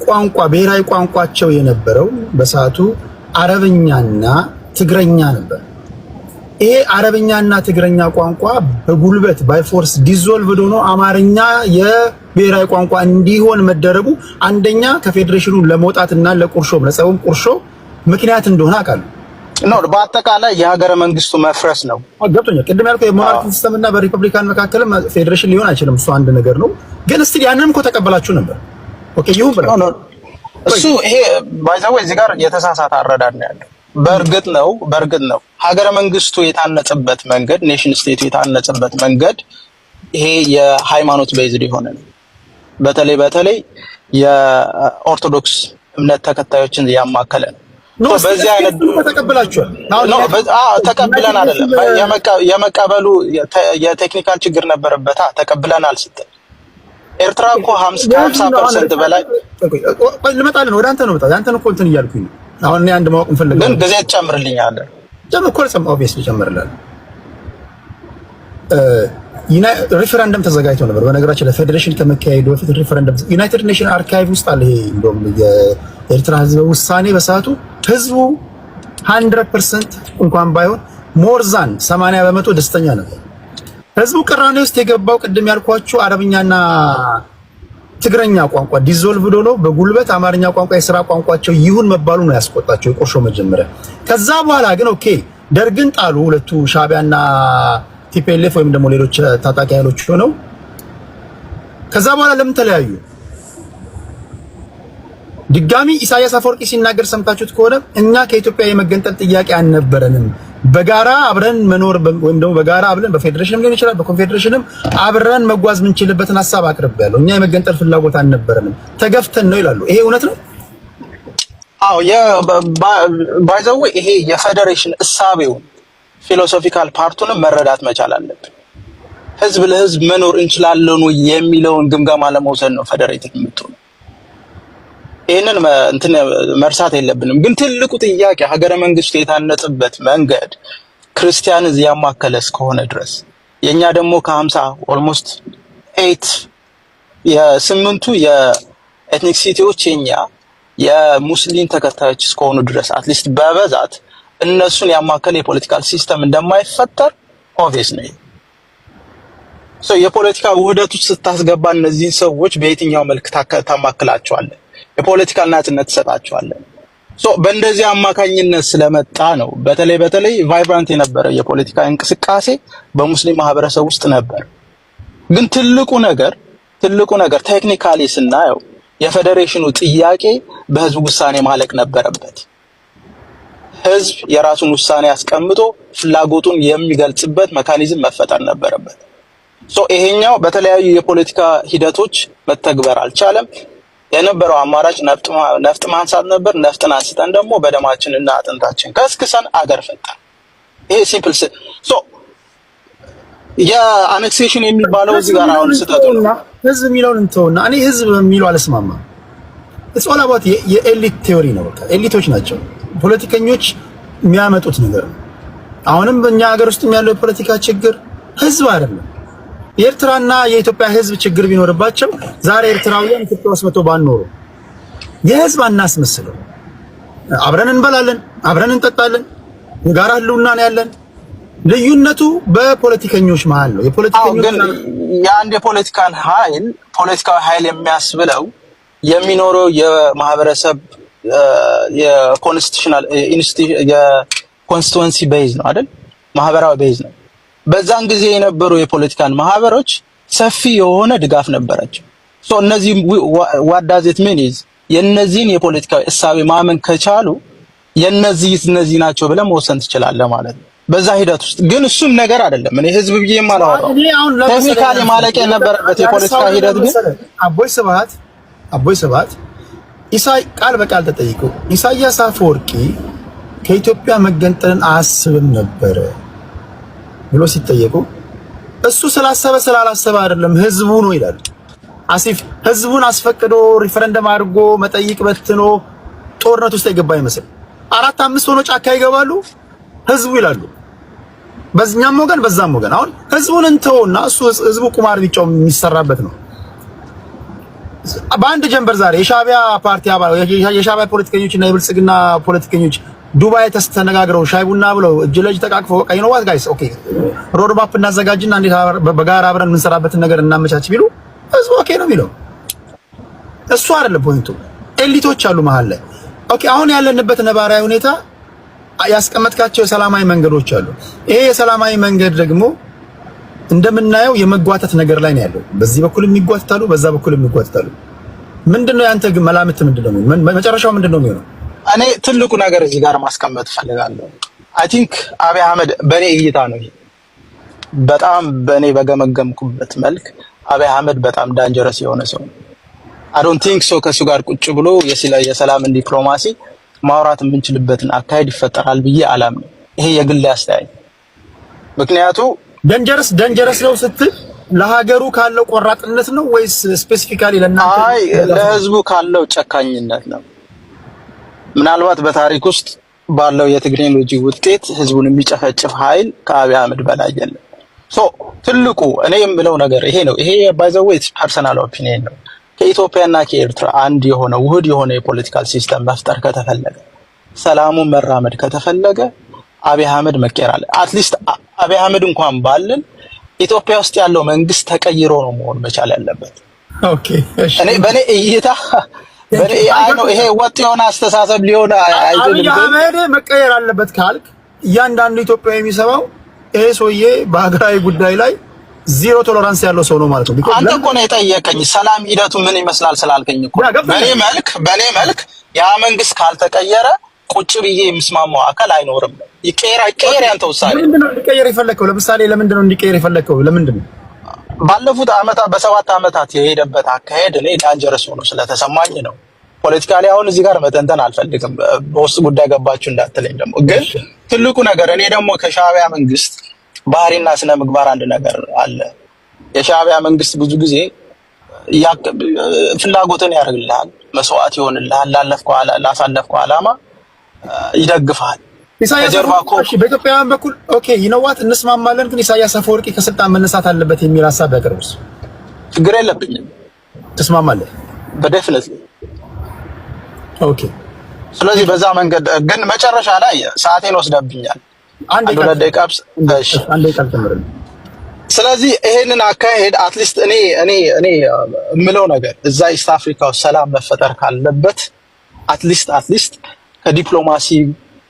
S4: ቋንቋ ብሔራዊ ቋንቋቸው የነበረው በሰዓቱ አረብኛና ትግረኛ ነበር። ይሄ አረብኛና ትግረኛ ቋንቋ በጉልበት ባይፎርስ ዲዞልቭድ ሆኖ አማርኛ የብሔራዊ ቋንቋ እንዲሆን መደረጉ አንደኛ ከፌዴሬሽኑ ለመውጣትና ለጸቡም ቁርሾ ምክንያት እንደሆነ አውቃለሁ። በአጠቃላይ የሀገረ መንግስቱ መፍረስ ነው። ገብቶኛል። ቅድም ያልከው የሞናርኪ ሲስተም እና በሪፐብሊካን መካከልም ፌዴሬሽን ሊሆን አይችልም። እሱ አንድ ነገር ነው። ግን እስቲ ያንንም እኮ ተቀበላችሁ ነበር። ኦኬ ይሁን ብለው እሱ ይሄ ባይዛው እዚህ ጋር የተሳሳተ አረዳድ ነው ያለው። በእርግጥ ነው ሀገረ መንግስቱ የታነጸበት መንገድ ኔሽን ስቴቱ የታነጸበት መንገድ ይሄ የሃይማኖት ቤዝድ የሆነ ነው። በተለይ የኦርቶዶክስ እምነት ተከታዮችን ያማከለ ነው። በዚህ አይነት
S3: ተቀበላችኋል?
S4: ተቀብለን አይደለም የመቀበሉ የቴክኒካል ችግር ነበረበት። ተቀብለናል ስትል ኤርትራ እኮ 50% በላይ
S3: ልመጣልህ ነው። ወደ አንተ ነው መጣ ያንተን እኮ እንትን እያልኩኝ ነው። አሁን እኔ አንድ ማወቅ እንፈልጋለን።
S4: ግን ጊዜ ትጨምርልኛለህ?
S3: እኮ ኦብቪየስሊ እጨምርልሃለሁ። ሪፈረንደም ተዘጋጅቶ ነበር። በነገራችን ለፌዴሬሽን ከመካሄዱ በፊት ሪፈረንደም ዩናይትድ ኔሽን አርካይቭ ውስጥ አለ። ይሄ እንደውም የኤርትራ ህዝብ ውሳኔ በሰዓቱ ህዝቡ 100% እንኳን ባይሆን ሞር ዛን 80% ደስተኛ ነበር። ህዝቡ ቅራኔ ውስጥ የገባው ቅድም ያልኳችሁ አረብኛና ትግረኛ ቋንቋ ዲዞልቭድ ሆኖ በጉልበት አማርኛ ቋንቋ የሥራ ቋንቋቸው ይሁን መባሉ ነው ያስቆጣቸው የቆርሾ መጀመሪያ። ከዛ በኋላ ግን ኦኬ ደርግን ጣሉ ሁለቱ ሻዕቢያና ቲፒኤልኤፍ ወይም ደግሞ ሌሎች ታጣቂ ኃይሎች ሆነው። ከዛ በኋላ ለምን ተለያዩ? ድጋሚ ኢሳያስ አፈወርቂ ሲናገር ሰምታችሁት ከሆነ እኛ ከኢትዮጵያ የመገንጠል ጥያቄ አልነበረንም፣ በጋራ አብረን መኖር ወይም ደግሞ በጋራ አብረን በፌዴሬሽንም ሊሆን ይችላል በኮንፌዴሬሽንም አብረን መጓዝ የምንችልበትን ሐሳብ አቅርቤያለሁ። እኛ የመገንጠል ፍላጎት አልነበረንም፣ ተገፍተን ነው ይላሉ። ይሄ እውነት ነው?
S4: አዎ ባይዘው ይሄ የፌዴሬሽን እሳቤውን ፊሎሶፊካል ፓርቱን መረዳት መቻል አለብን። ህዝብ ለህዝብ መኖር እንችላለን የሚለውን ግምገማ ለመውሰድ ነው ፌዴሬቲቭ የምትሆነው። ይሄንን እንትን መርሳት የለብንም። ግን ትልቁ ጥያቄ ሀገረ መንግስቱ የታነጸበት መንገድ ክርስቲያን ያማከለ እስከሆነ ድረስ የኛ ደግሞ ከ50 ኦልሞስት 8 የስምንቱ የኤትኒክ ሲቲዎች የኛ የሙስሊም ተከታዮች እስከሆኑ ድረስ አትሊስት በበዛት እነሱን ያማከለ የፖለቲካል ሲስተም እንደማይፈጠር ኦብቪየስ ነው። የፖለቲካ ውህደት ውስጥ ስታስገባ እነዚህን ሰዎች በየትኛው መልክ ታማክላቸዋለህ? የፖለቲካል ነጻነት ትሰጣቸዋለህ? በእንደዚህ አማካኝነት ስለመጣ ነው በተለይ ቫይብራንት የነበረ የፖለቲካ እንቅስቃሴ በሙስሊም ማህበረሰብ ውስጥ ነበር። ግን ትልቁ ነገር ቴክኒካሊ ስናየው የፌዴሬሽኑ ጥያቄ በህዝብ ውሳኔ ማለቅ ነበረበት። ህዝብ የራሱን ውሳኔ አስቀምጦ ፍላጎቱን የሚገልጽበት ሜካኒዝም መፈጠር ነበረበት። ይሄኛው በተለያዩ የፖለቲካ ሂደቶች መተግበር አልቻለም። የነበረው አማራጭ ነፍጥ ማንሳት ነበር። ነፍጥን አንስተን ደግሞ በደማችንና አጥንታችን ከስክሰን አገር ፈጠር። ይሄ ሲምፕል የአኔክሴሽን የሚባለው እዚህ ጋር አሁን ስተቱና
S3: ህዝብ የሚለውን እንተውና እኔ ህዝብ የሚለው አልስማማም። እሷላ ባት የኤሊት ቲዮሪ ነው። በቃ ኤሊቶች ናቸው ፖለቲከኞች የሚያመጡት ነገር ነው። አሁንም በእኛ ሀገር ውስጥ ያለው የፖለቲካ ችግር ህዝብ አይደለም። የኤርትራና የኢትዮጵያ ህዝብ ችግር ቢኖርባቸው ዛሬ ኤርትራውያን ኢትዮጵያ ውስጥ መጥተው ባንኖሩ የህዝብ አናስመስለው። አብረን እንበላለን፣ አብረን እንጠጣለን፣ የጋራ ህልውና ነው ያለን። ልዩነቱ በፖለቲከኞች መሃል ነው። የፖለቲከኞች
S4: ግን የአንድ የፖለቲካን ኃይል ፖለቲካዊ ኃይል የሚያስብለው የሚኖረው የማህበረሰብ የኮንስቲቱሽናል የኮንስቲቱዌንሲ ቤዝ ነው አይደል? ማህበራዊ ቤዝ ነው። በዛን ጊዜ የነበሩ የፖለቲካን ማህበሮች ሰፊ የሆነ ድጋፍ ነበራቸው። እነዚህ what does it mean is የነዚህን የፖለቲካዊ እሳቤ ማመን ከቻሉ የነዚህ ናቸው ብለህ መወሰን ትችላለህ ማለት ነው። በዛ ሂደት ውስጥ ግን እሱም ነገር አይደለም። እኔ ህዝብ ብዬ የማላወራው ቴክኒካሊ ማለቅ የነበረበት የፖለቲካ ሂደት ግን አቦይ ስብሃት ቃል በቃል ተጠይቆ ኢሳያስ አፈወርቂ ከኢትዮጵያ መገንጠልን አያስብም ነበር ብሎ ሲጠየቁ እሱ ስላሰበ ስላላሰበ አይደለም ህዝቡ ነው ይላል። አሲፍ ህዝቡን አስፈቅዶ ሪፈረንደም አድርጎ መጠይቅ በትኖ ጦርነት ውስጥ የገባ ይመስል 4-5 ሆኖ ጫካ ይገባሉ ህዝቡ ይላሉ። በዛኛም ወገን በዛም ወገን አሁን ህዝቡን እንተውና እሱ ህዝቡ ቁማር ቢጫው የሚሰራበት ነው። በአንድ ጀንበር ዛሬ የሻቢያ ፓርቲ አባል የሻቢያ ፖለቲከኞችና የብልጽግና ፖለቲከኞች ዱባይ ተስተነጋግረው ሻይ ቡና ብለው እጅ ለእጅ ተቃቅፈው በቃ you know what guys ኦኬ ሮድ ማፕ እናዘጋጅና እንዴት በጋራ አብረን የምንሰራበትን ነገር እናመቻች ቢሉ ህዝቡ ኦኬ ነው የሚለው። እሱ አይደለም ፖይንቱ። ኤሊቶች አሉ መሀል ላይ። ኦኬ አሁን ያለንበት ነባራዊ ሁኔታ ያስቀመጥካቸው የሰላማዊ መንገዶች አሉ። ይሄ የሰላማዊ መንገድ ደግሞ እንደምናየው የመጓተት ነገር ላይ ነው ያለው። በዚህ በኩል የሚጓተታሉ፣ በዛ በኩል የሚጓተታሉ። ምንድነው ያንተ ግን መላምት ምንድነው? መጨረሻው ምንድነው የሚሆነው? እኔ ትልቁ ነገር እዚህ ጋር ማስቀመጥ ፈልጋለሁ። አይ ቲንክ አብይ አህመድ በኔ እይታ ነው በጣም በኔ በገመገምኩበት መልክ አብይ አህመድ በጣም ዳንጀረስ የሆነ ሰው ነው። አይ ዶንት ቲንክ ሶ ከሱ ጋር ቁጭ ብሎ የሰላምን ዲፕሎማሲ ማውራት የምንችልበትን አካሄድ ይፈጠራል ብዬ አላምንም። ይሄ የግል አስተያየት። ምክንያቱ ደንጀረስ ነው ስትል ለሀገሩ ካለው ቆራጥነት ነው ወይስ ስፔሲፊካሊ ለእናንተ? አይ ለህዝቡ ካለው ጨካኝነት ነው። ምናልባት በታሪክ ውስጥ ባለው የቴክኖሎጂ ውጤት ህዝቡን የሚጨፈጭፍ ኃይል ከአብይ አህመድ በላይ የለም። ትልቁ እኔ የምለው ነገር ይሄ ነው። ይሄ ባይ ዘ ዌይ ፐርሰናል ኦፒኒየን ነው። ከኢትዮጵያና ከኤርትራ አንድ የሆነ ውህድ የሆነ የፖለቲካል ሲስተም መፍጠር ከተፈለገ፣ ሰላሙን መራመድ ከተፈለገ አብይ አህመድ መቀየር አለ። አትሊስት አብይ አህመድ እንኳን ባልን ኢትዮጵያ ውስጥ ያለው መንግስት ተቀይሮ ነው መሆን መቻል ያለበት። ኦኬ እሺ። በኔ እይታ አይ ነው ይሄ ወጥ የሆነ አስተሳሰብ ሊሆን አይደለም። አብይ አህመድ መቀየር አለበት ካልክ እያንዳንዱ ኢትዮጵያዊ የሚሰማው ይሄ ሰውዬ በሀገራዊ ጉዳይ ላይ
S3: ዚሮ ቶለራንስ ያለው ሰው ነው ማለት ነው።
S4: አንተ እኮ ነው የጠየቀኝ ሰላም ሂደቱ ምን ይመስላል ስላልከኝ እኮ በኔ መልክ ያ መንግስት ካልተቀየረ ቁጭ ብዬ የምስማማው አካል አይኖርም። ይቀየር ያንተ ውሳኔ።
S3: ለምንድን ነው እንዲቀየር የፈለከው? ለምሳሌ ለምንድን ነው እንዲቀየር የፈለከው? ለምንድን ነው
S4: ባለፉት ዓመታት በ7 ዓመታት የሄደበት አካሄድ እኔ ዳንጀረስ ሆኖ ስለተሰማኝ ነው። ፖለቲካሊ አሁን እዚህ ጋር መተንተን አልፈልግም። በውስጥ ጉዳይ ገባችሁ እንዳትለኝ ደግሞ። ግን ትልቁ ነገር እኔ ደግሞ ከሻዕቢያ መንግስት ባህሪና ስነ ምግባር አንድ ነገር አለ። የሻዕቢያ መንግስት ብዙ ጊዜ ፍላጎትን ያደርግልሃል፣ መስዋዕት ይሆንልሃል፣ ላሳለፍከው ዓላማ ይደግፋል።
S3: ኢሳያስ በኢትዮጵያውያን በኩል ኦኬ ይነዋት እንስማማለን፣ ግን ኢሳያስ አፈወርቂ ከስልጣን መነሳት አለበት የሚል ሐሳብ ያቀርብስ
S4: ችግር የለብኝም።
S3: ትስማማለህ?
S4: በዴፊኒትሊ
S3: ኦኬ።
S4: ስለዚህ በዛ መንገድ ግን መጨረሻ ላይ ሰዓቴን ወስደብኛል። አንድ ደቂቃ ስለዚህ ይሄንን አካሄድ አትሊስት እኔ የምለው ነገር እዛ ኢስት አፍሪካ ውስጥ ሰላም መፈጠር ካለበት አትሊስት ከዲፕሎማሲ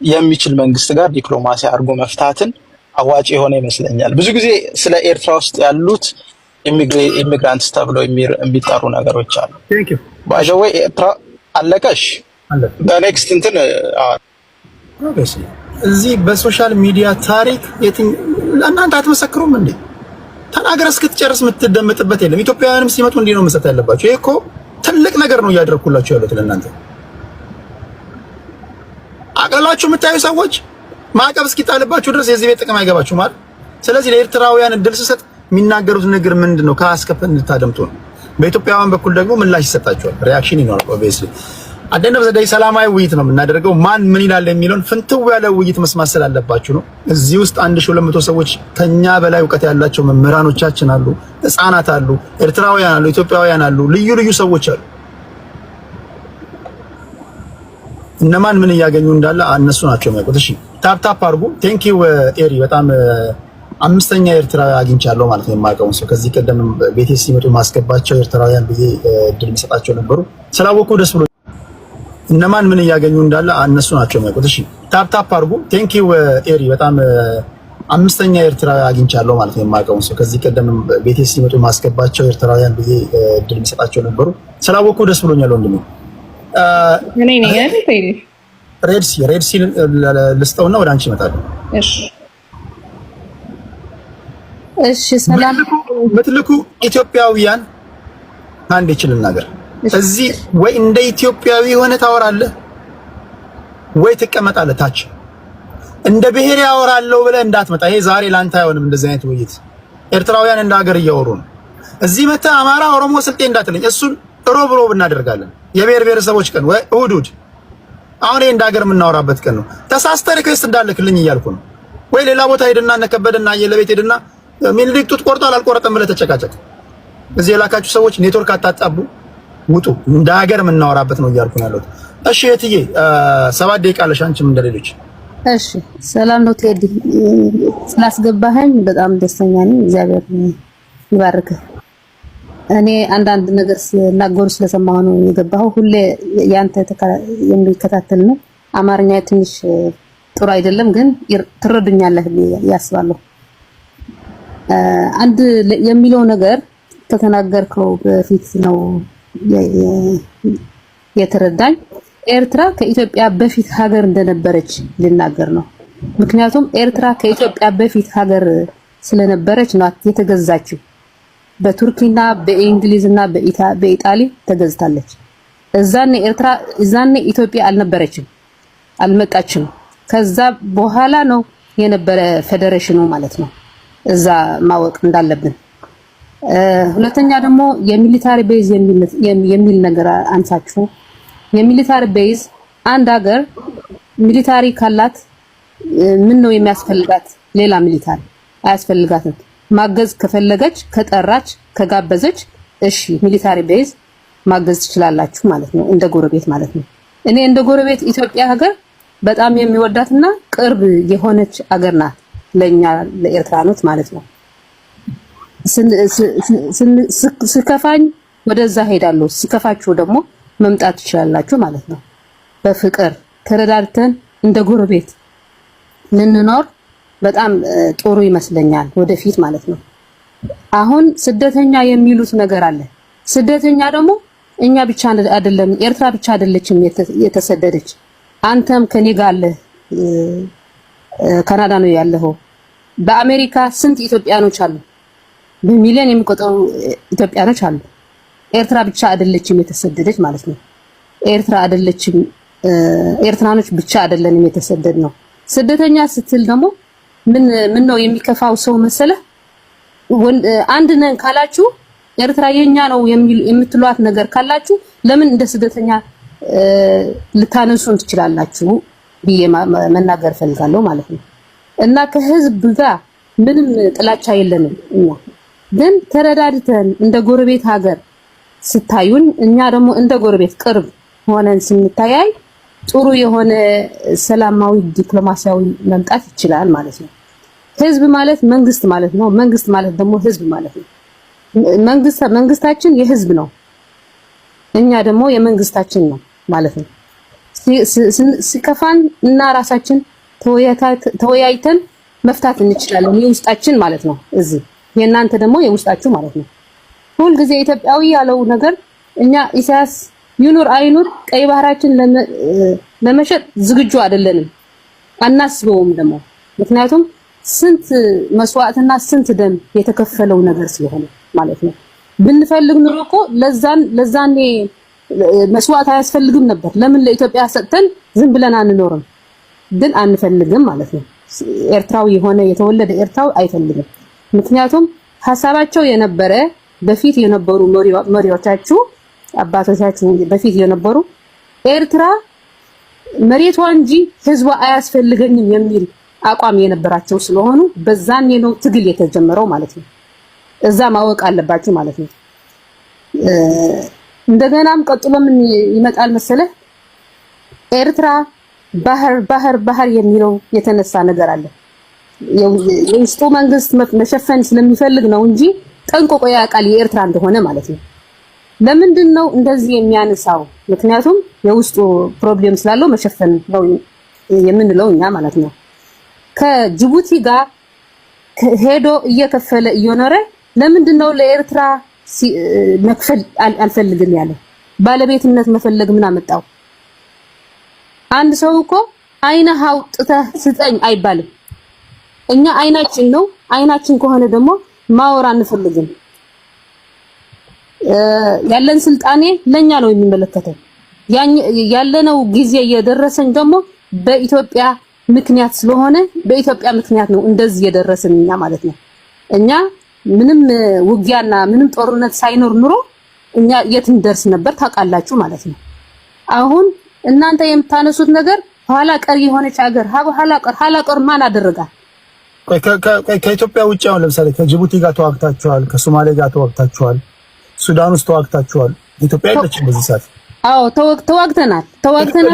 S4: የሚችል መንግስት ጋር ዲፕሎማሲ አድርጎ መፍታትን አዋጭ የሆነ ይመስለኛል። ብዙ ጊዜ ስለ ኤርትራ ውስጥ ያሉት ኢሚግራንትስ ተብለው የሚጠሩ ነገሮች አሉ። ባይ ዘ ዌይ ኤርትራ አለቀሽ በኔክስት እንትን
S3: እዚህ በሶሻል ሚዲያ ታሪክ እናንተ አትመሰክሩም እንዴ? ተናገር እስክትጨርስ የምትደመጥበት የለም። ኢትዮጵያውያንም ሲመጡ እንዲህ ነው መስጠት ያለባቸው። ይሄ እኮ ትልቅ ነገር ነው እያደረኩላችሁ ያሉት ለእናንተ። አቀላችሁ የምታዩ ሰዎች ማዕቀብ እስኪጣልባችሁ ድረስ የዚህ ቤት ጥቅም አይገባችሁ ማለት። ስለዚህ ለኤርትራውያን እድል ስሰጥ የሚናገሩት ነገር ምንድነው ካስከፈ እንድታደምጡ ነው። በኢትዮጵያውያን በኩል ደግሞ ምላሽ ይሰጣቸዋል፣ ሪአክሽን ይኖራል። ኦብቪየስሊ አደነብ ዘዳይ ሰላማዊ ውይይት ነው የምናደርገው። ማን ምን ይላል የሚለውን ፍንትው ያለ ውይይት መስማት ስላለባችሁ ነው። እዚህ ውስጥ 1200 ሰዎች ከኛ በላይ እውቀት ያላቸው መምህራኖቻችን አሉ፣ ህፃናት አሉ፣ ኤርትራውያን አሉ፣ ኢትዮጵያውያን አሉ፣ ልዩ ልዩ ሰዎች አሉ። እነማን ምን እያገኙ እንዳለ እነሱ ናቸው የሚያውቁት። እሺ ታፕ አድርጉ። ቴንክ ዩ ኤሪ። በጣም 5ኛ ኤርትራዊ አግኝቻለሁ ማለት ነው የማውቀውን ሰው። ከዚህ ቀደም ቤቴ ሲመጡ ማስገባቸው ኤርትራውያን ብዬ እድል የሚሰጣቸው ነበሩ። ስላወቁ ደስ ብሎ እነማን ምን እያገኙ እንዳለ እነሱ ናቸው የሚያውቁት። እሺ ታፕ አድርጉ። ቴንክ ዩ ኤሪ። በጣም 5ኛ ኤርትራዊ አግኝቻለሁ ማለት ነው የማውቀውን ሰው። ከዚህ ቀደም ቤቴ ሲመጡ ማስገባቸው ኤርትራውያን ብዬ እድል የሚሰጣቸው ነበሩ። ስላወቁ ደስ ብሎኛል ወንድሜ። ሬድሲ ልስጠውና ወደ አንቺ እመጣለሁ።
S5: እሺ ሰላም
S3: ምትልኩ ኢትዮጵያውያን አንድ ይችላል ነገር እዚህ ወይ እንደ ኢትዮጵያዊ ሆነ ታወራለህ ወይ ትቀመጣለህ ታች። እንደ ብሔር ያወራለሁ ብለህ እንዳትመጣ። ይሄ ዛሬ ላንተ አይሆንም። እንደዚህ አይነት ውይይት ኤርትራውያን እንደ ሀገር እያወሩ ነው። እዚህ መተህ አማራ፣ ኦሮሞ፣ ስልጤ እንዳትለኝ። እሱን ሮብ እናደርጋለን። የብሔር ብሔረሰቦች ቀን ወይ እሑድ አሁን ይሄ እንደ ሀገር የምናወራበት ቀን ነው። ተሳስተህ ሪኩዌስት እንዳልክልኝ እያልኩ ነው። ወይ ሌላ ቦታ ሄድና እነከበደና የለቤት ሄድና ሚኒሊክ ጡት ቆርጧል አልቆረጠም ብለህ ተጨቃጨቅ። እዚህ የላካችሁ ሰዎች ኔትወርክ አታጣቡ፣ ውጡ። እንደ ሀገር የምናወራበት ነው እያልኩ ነው ያለሁት። እሺ እትዬ 7 ደቂቃ አለሽ አንቺም እንደሌሎች።
S5: እሺ ሰላም ነው ቴዲ፣ ስላስገባኸኝ በጣም ደስተኛ ነኝ። እግዚአብሔር ይባርክህ። እኔ አንዳንድ ነገር ሲናገሩ ስለሰማሁ ነው የገባሁ። ሁሌ ያንተ የሚከታተል ነው። አማርኛ ትንሽ ጥሩ አይደለም፣ ግን ትረዱኛለህ ያስባለሁ። አንድ የሚለው ነገር ከተናገርከው በፊት ነው የተረዳኝ። ኤርትራ ከኢትዮጵያ በፊት ሀገር እንደነበረች ልናገር ነው። ምክንያቱም ኤርትራ ከኢትዮጵያ በፊት ሀገር ስለነበረች ነው የተገዛችው። በቱርኪና በእንግሊዝና በኢጣሊ ተገዝታለች። እዛኔ ኢትዮጵያ አልነበረችም፣ አልመጣችም። ከዛ በኋላ ነው የነበረ ፌዴሬሽኑ ማለት ነው። እዛ ማወቅ እንዳለብን። ሁለተኛ ደግሞ የሚሊታሪ ቤዝ የሚል ነገር አንሳችሁ። የሚሊታሪ ቤዝ አንድ ሀገር ሚሊታሪ ካላት ምን ነው የሚያስፈልጋት? ሌላ ሚሊታሪ አያስፈልጋትም። ማገዝ ከፈለገች ከጠራች ከጋበዘች፣ እሺ ሚሊታሪ ቤዝ ማገዝ ትችላላችሁ ማለት ነው፣ እንደ ጎረቤት ማለት ነው። እኔ እንደ ጎረቤት ኢትዮጵያ ሀገር በጣም የሚወዳትና ቅርብ የሆነች ሀገር ናት ለኛ ለኤርትራኖች ማለት ነው። ስከፋኝ ወደዛ ሄዳለሁ፣ ሲከፋችሁ ደግሞ መምጣት ትችላላችሁ ማለት ነው። በፍቅር ተረዳድተን እንደ ጎረቤት ልንኖር በጣም ጥሩ ይመስለኛል ወደፊት ማለት ነው። አሁን ስደተኛ የሚሉት ነገር አለ። ስደተኛ ደግሞ እኛ ብቻ አይደለም፣ ኤርትራ ብቻ አይደለችም የተሰደደች። አንተም ከኔ ጋር አለ፣ ካናዳ ነው ያለኸው። በአሜሪካ ስንት ኢትዮጵያኖች አሉ? በሚሊዮን የሚቆጠሩ ኢትዮጵያኖች አሉ። ኤርትራ ብቻ አይደለችም የተሰደደች ማለት ነው። ኤርትራ አይደለችም፣ ኤርትራኖች ብቻ አይደለንም የተሰደድ ነው። ስደተኛ ስትል ደግሞ ምን ነው የሚከፋው ሰው መሰለህ? አንድ ነን ካላችሁ ኤርትራ የኛ ነው የምትሏት ነገር ካላችሁ ለምን እንደ ስደተኛ ልታነሱን ትችላላችሁ ብዬ መናገር ፈልጋለሁ ማለት ነው። እና ከህዝብ ጋር ምንም ጥላቻ የለንም። እኛ ግን ተረዳድተን እንደ ጎረቤት ሀገር ስታዩን፣ እኛ ደግሞ እንደ ጎረቤት ቅርብ ሆነን ስንታያይ ጥሩ የሆነ ሰላማዊ ዲፕሎማሲያዊ መምጣት ይችላል ማለት ነው። ህዝብ ማለት መንግስት ማለት ነው። መንግስት ማለት ደግሞ ህዝብ ማለት ነው። መንግስታችን የህዝብ ነው፣ እኛ ደግሞ የመንግስታችን ነው ማለት ነው። ሲከፋን እና ራሳችን ተወያይተን መፍታት እንችላለን፣ የውስጣችን ማለት ነው። እዚህ የእናንተ ደግሞ የውስጣችሁ ማለት ነው። ሁል ጊዜ ኢትዮጵያዊ ያለው ነገር እኛ ኢሳያስ ይኑር አይኑር ቀይ ባህራችን ለመሸጥ ዝግጁ አይደለንም፣ አናስበውም ደግሞ ምክንያቱም ስንት መስዋዕትና ስንት ደም የተከፈለው ነገር ስለሆነ ማለት ነው። ብንፈልግ ኑሮ እኮ ለዛኔ መስዋዕት አያስፈልግም ነበር። ለምን ለኢትዮጵያ ሰጥተን ዝም ብለን አንኖርም? ግን አንፈልግም ማለት ነው። ኤርትራዊ የሆነ የተወለደ ኤርትራዊ አይፈልግም። ምክንያቱም ሐሳባቸው የነበረ በፊት የነበሩ መሪዎቻችሁ አባቶቻችሁ በፊት የነበሩ ኤርትራ መሬቷ እንጂ ህዝቧ አያስፈልገኝም የሚል አቋም የነበራቸው ስለሆኑ በዛኔ ነው ትግል የተጀመረው ማለት ነው። እዛ ማወቅ አለባችሁ ማለት ነው። እንደገናም ቀጥሎ ምን ይመጣል መሰለህ? ኤርትራ ባህር የሚለው የተነሳ ነገር አለ። የውስጡ መንግስት መሸፈን ስለሚፈልግ ነው እንጂ ጠንቆቆ ያውቃል የኤርትራ እንደሆነ ማለት ነው። ለምንድን ነው እንደዚህ የሚያነሳው? ምክንያቱም የውስጡ ፕሮብሌም ስላለው መሸፈን ነው የምንለው እኛ ማለት ነው። ከጅቡቲ ጋር ሄዶ እየከፈለ እየኖረ ለምንድን ነው ለኤርትራ መክፈል አልፈልግም ያለው? ባለቤትነት መፈለግ ምን አመጣው? አንድ ሰው እኮ አይነህ አውጥተህ ስጠኝ አይባልም። እኛ አይናችን ነው። አይናችን ከሆነ ደግሞ ማወራ አንፈልግም። ያለን ስልጣኔ ለኛ ነው የሚመለከተው። ያለነው ጊዜ እየደረሰን ደግሞ በኢትዮጵያ ምክንያት ስለሆነ በኢትዮጵያ ምክንያት ነው እንደዚህ የደረሰን እኛ ማለት ነው። እኛ ምንም ውጊያና ምንም ጦርነት ሳይኖር ኑሮ እኛ የት እንደርስ ነበር ታውቃላችሁ ማለት ነው። አሁን እናንተ የምታነሱት ነገር ኋላ ቀር የሆነች ሀገር ኋላ ቀር ማን አደረጋል?
S3: ከኢትዮጵያ ውጭ አሁን ለምሳሌ ከጅቡቲ ጋር ተዋግታችኋል፣ ከሶማሌ ጋር ተዋግታችኋል፣ ሱዳን ውስጥ ተዋግታችኋል። ኢትዮጵያ የለችም በዚህ ሰዓት።
S5: አዎ ተዋግተናል።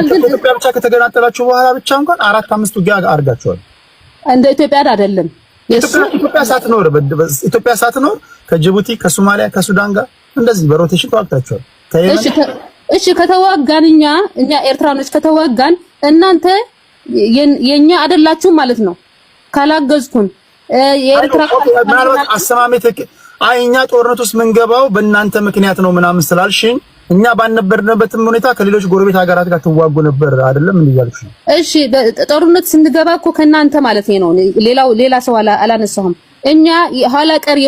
S5: ግን
S3: ኢትዮጵያ ብቻ ከተገናጠላችሁ በኋላ ብቻ እንኳን 4-5 ውጊያ አድርጋችኋል። እንደ
S5: ኢትዮጵያ አይደለም።
S3: ኢትዮጵያ ሳትኖር ከጅቡቲ ከሶማሊያ ከሱዳን ጋር እንደዚህ በሮቴሽን ተዋግታችኋል።
S5: እሺ ከተዋጋን እኛ ኤርትራኖች ከተዋጋን እናንተ የኛ አይደላችሁ ማለት ነው። ካላገዝኩን የኤርትራ
S3: ምናልባት አሰማሜት እኛ ጦርነት ውስጥ ምንገባው በእናንተ ምክንያት ነው ምናምን ስላልሽኝ እኛ ባልነበርንበትም ሁኔታ ከሌሎች ጎረቤት ሀገራት ጋር ትዋጉ ነበር አይደለም እንያልኩሽ ነው።
S5: እሺ ጦርነት ስንገባ እኮ ከናንተ ማለት ነው። ሌላ ሰው አላነሳሁም። እኛ ኋላ ቀር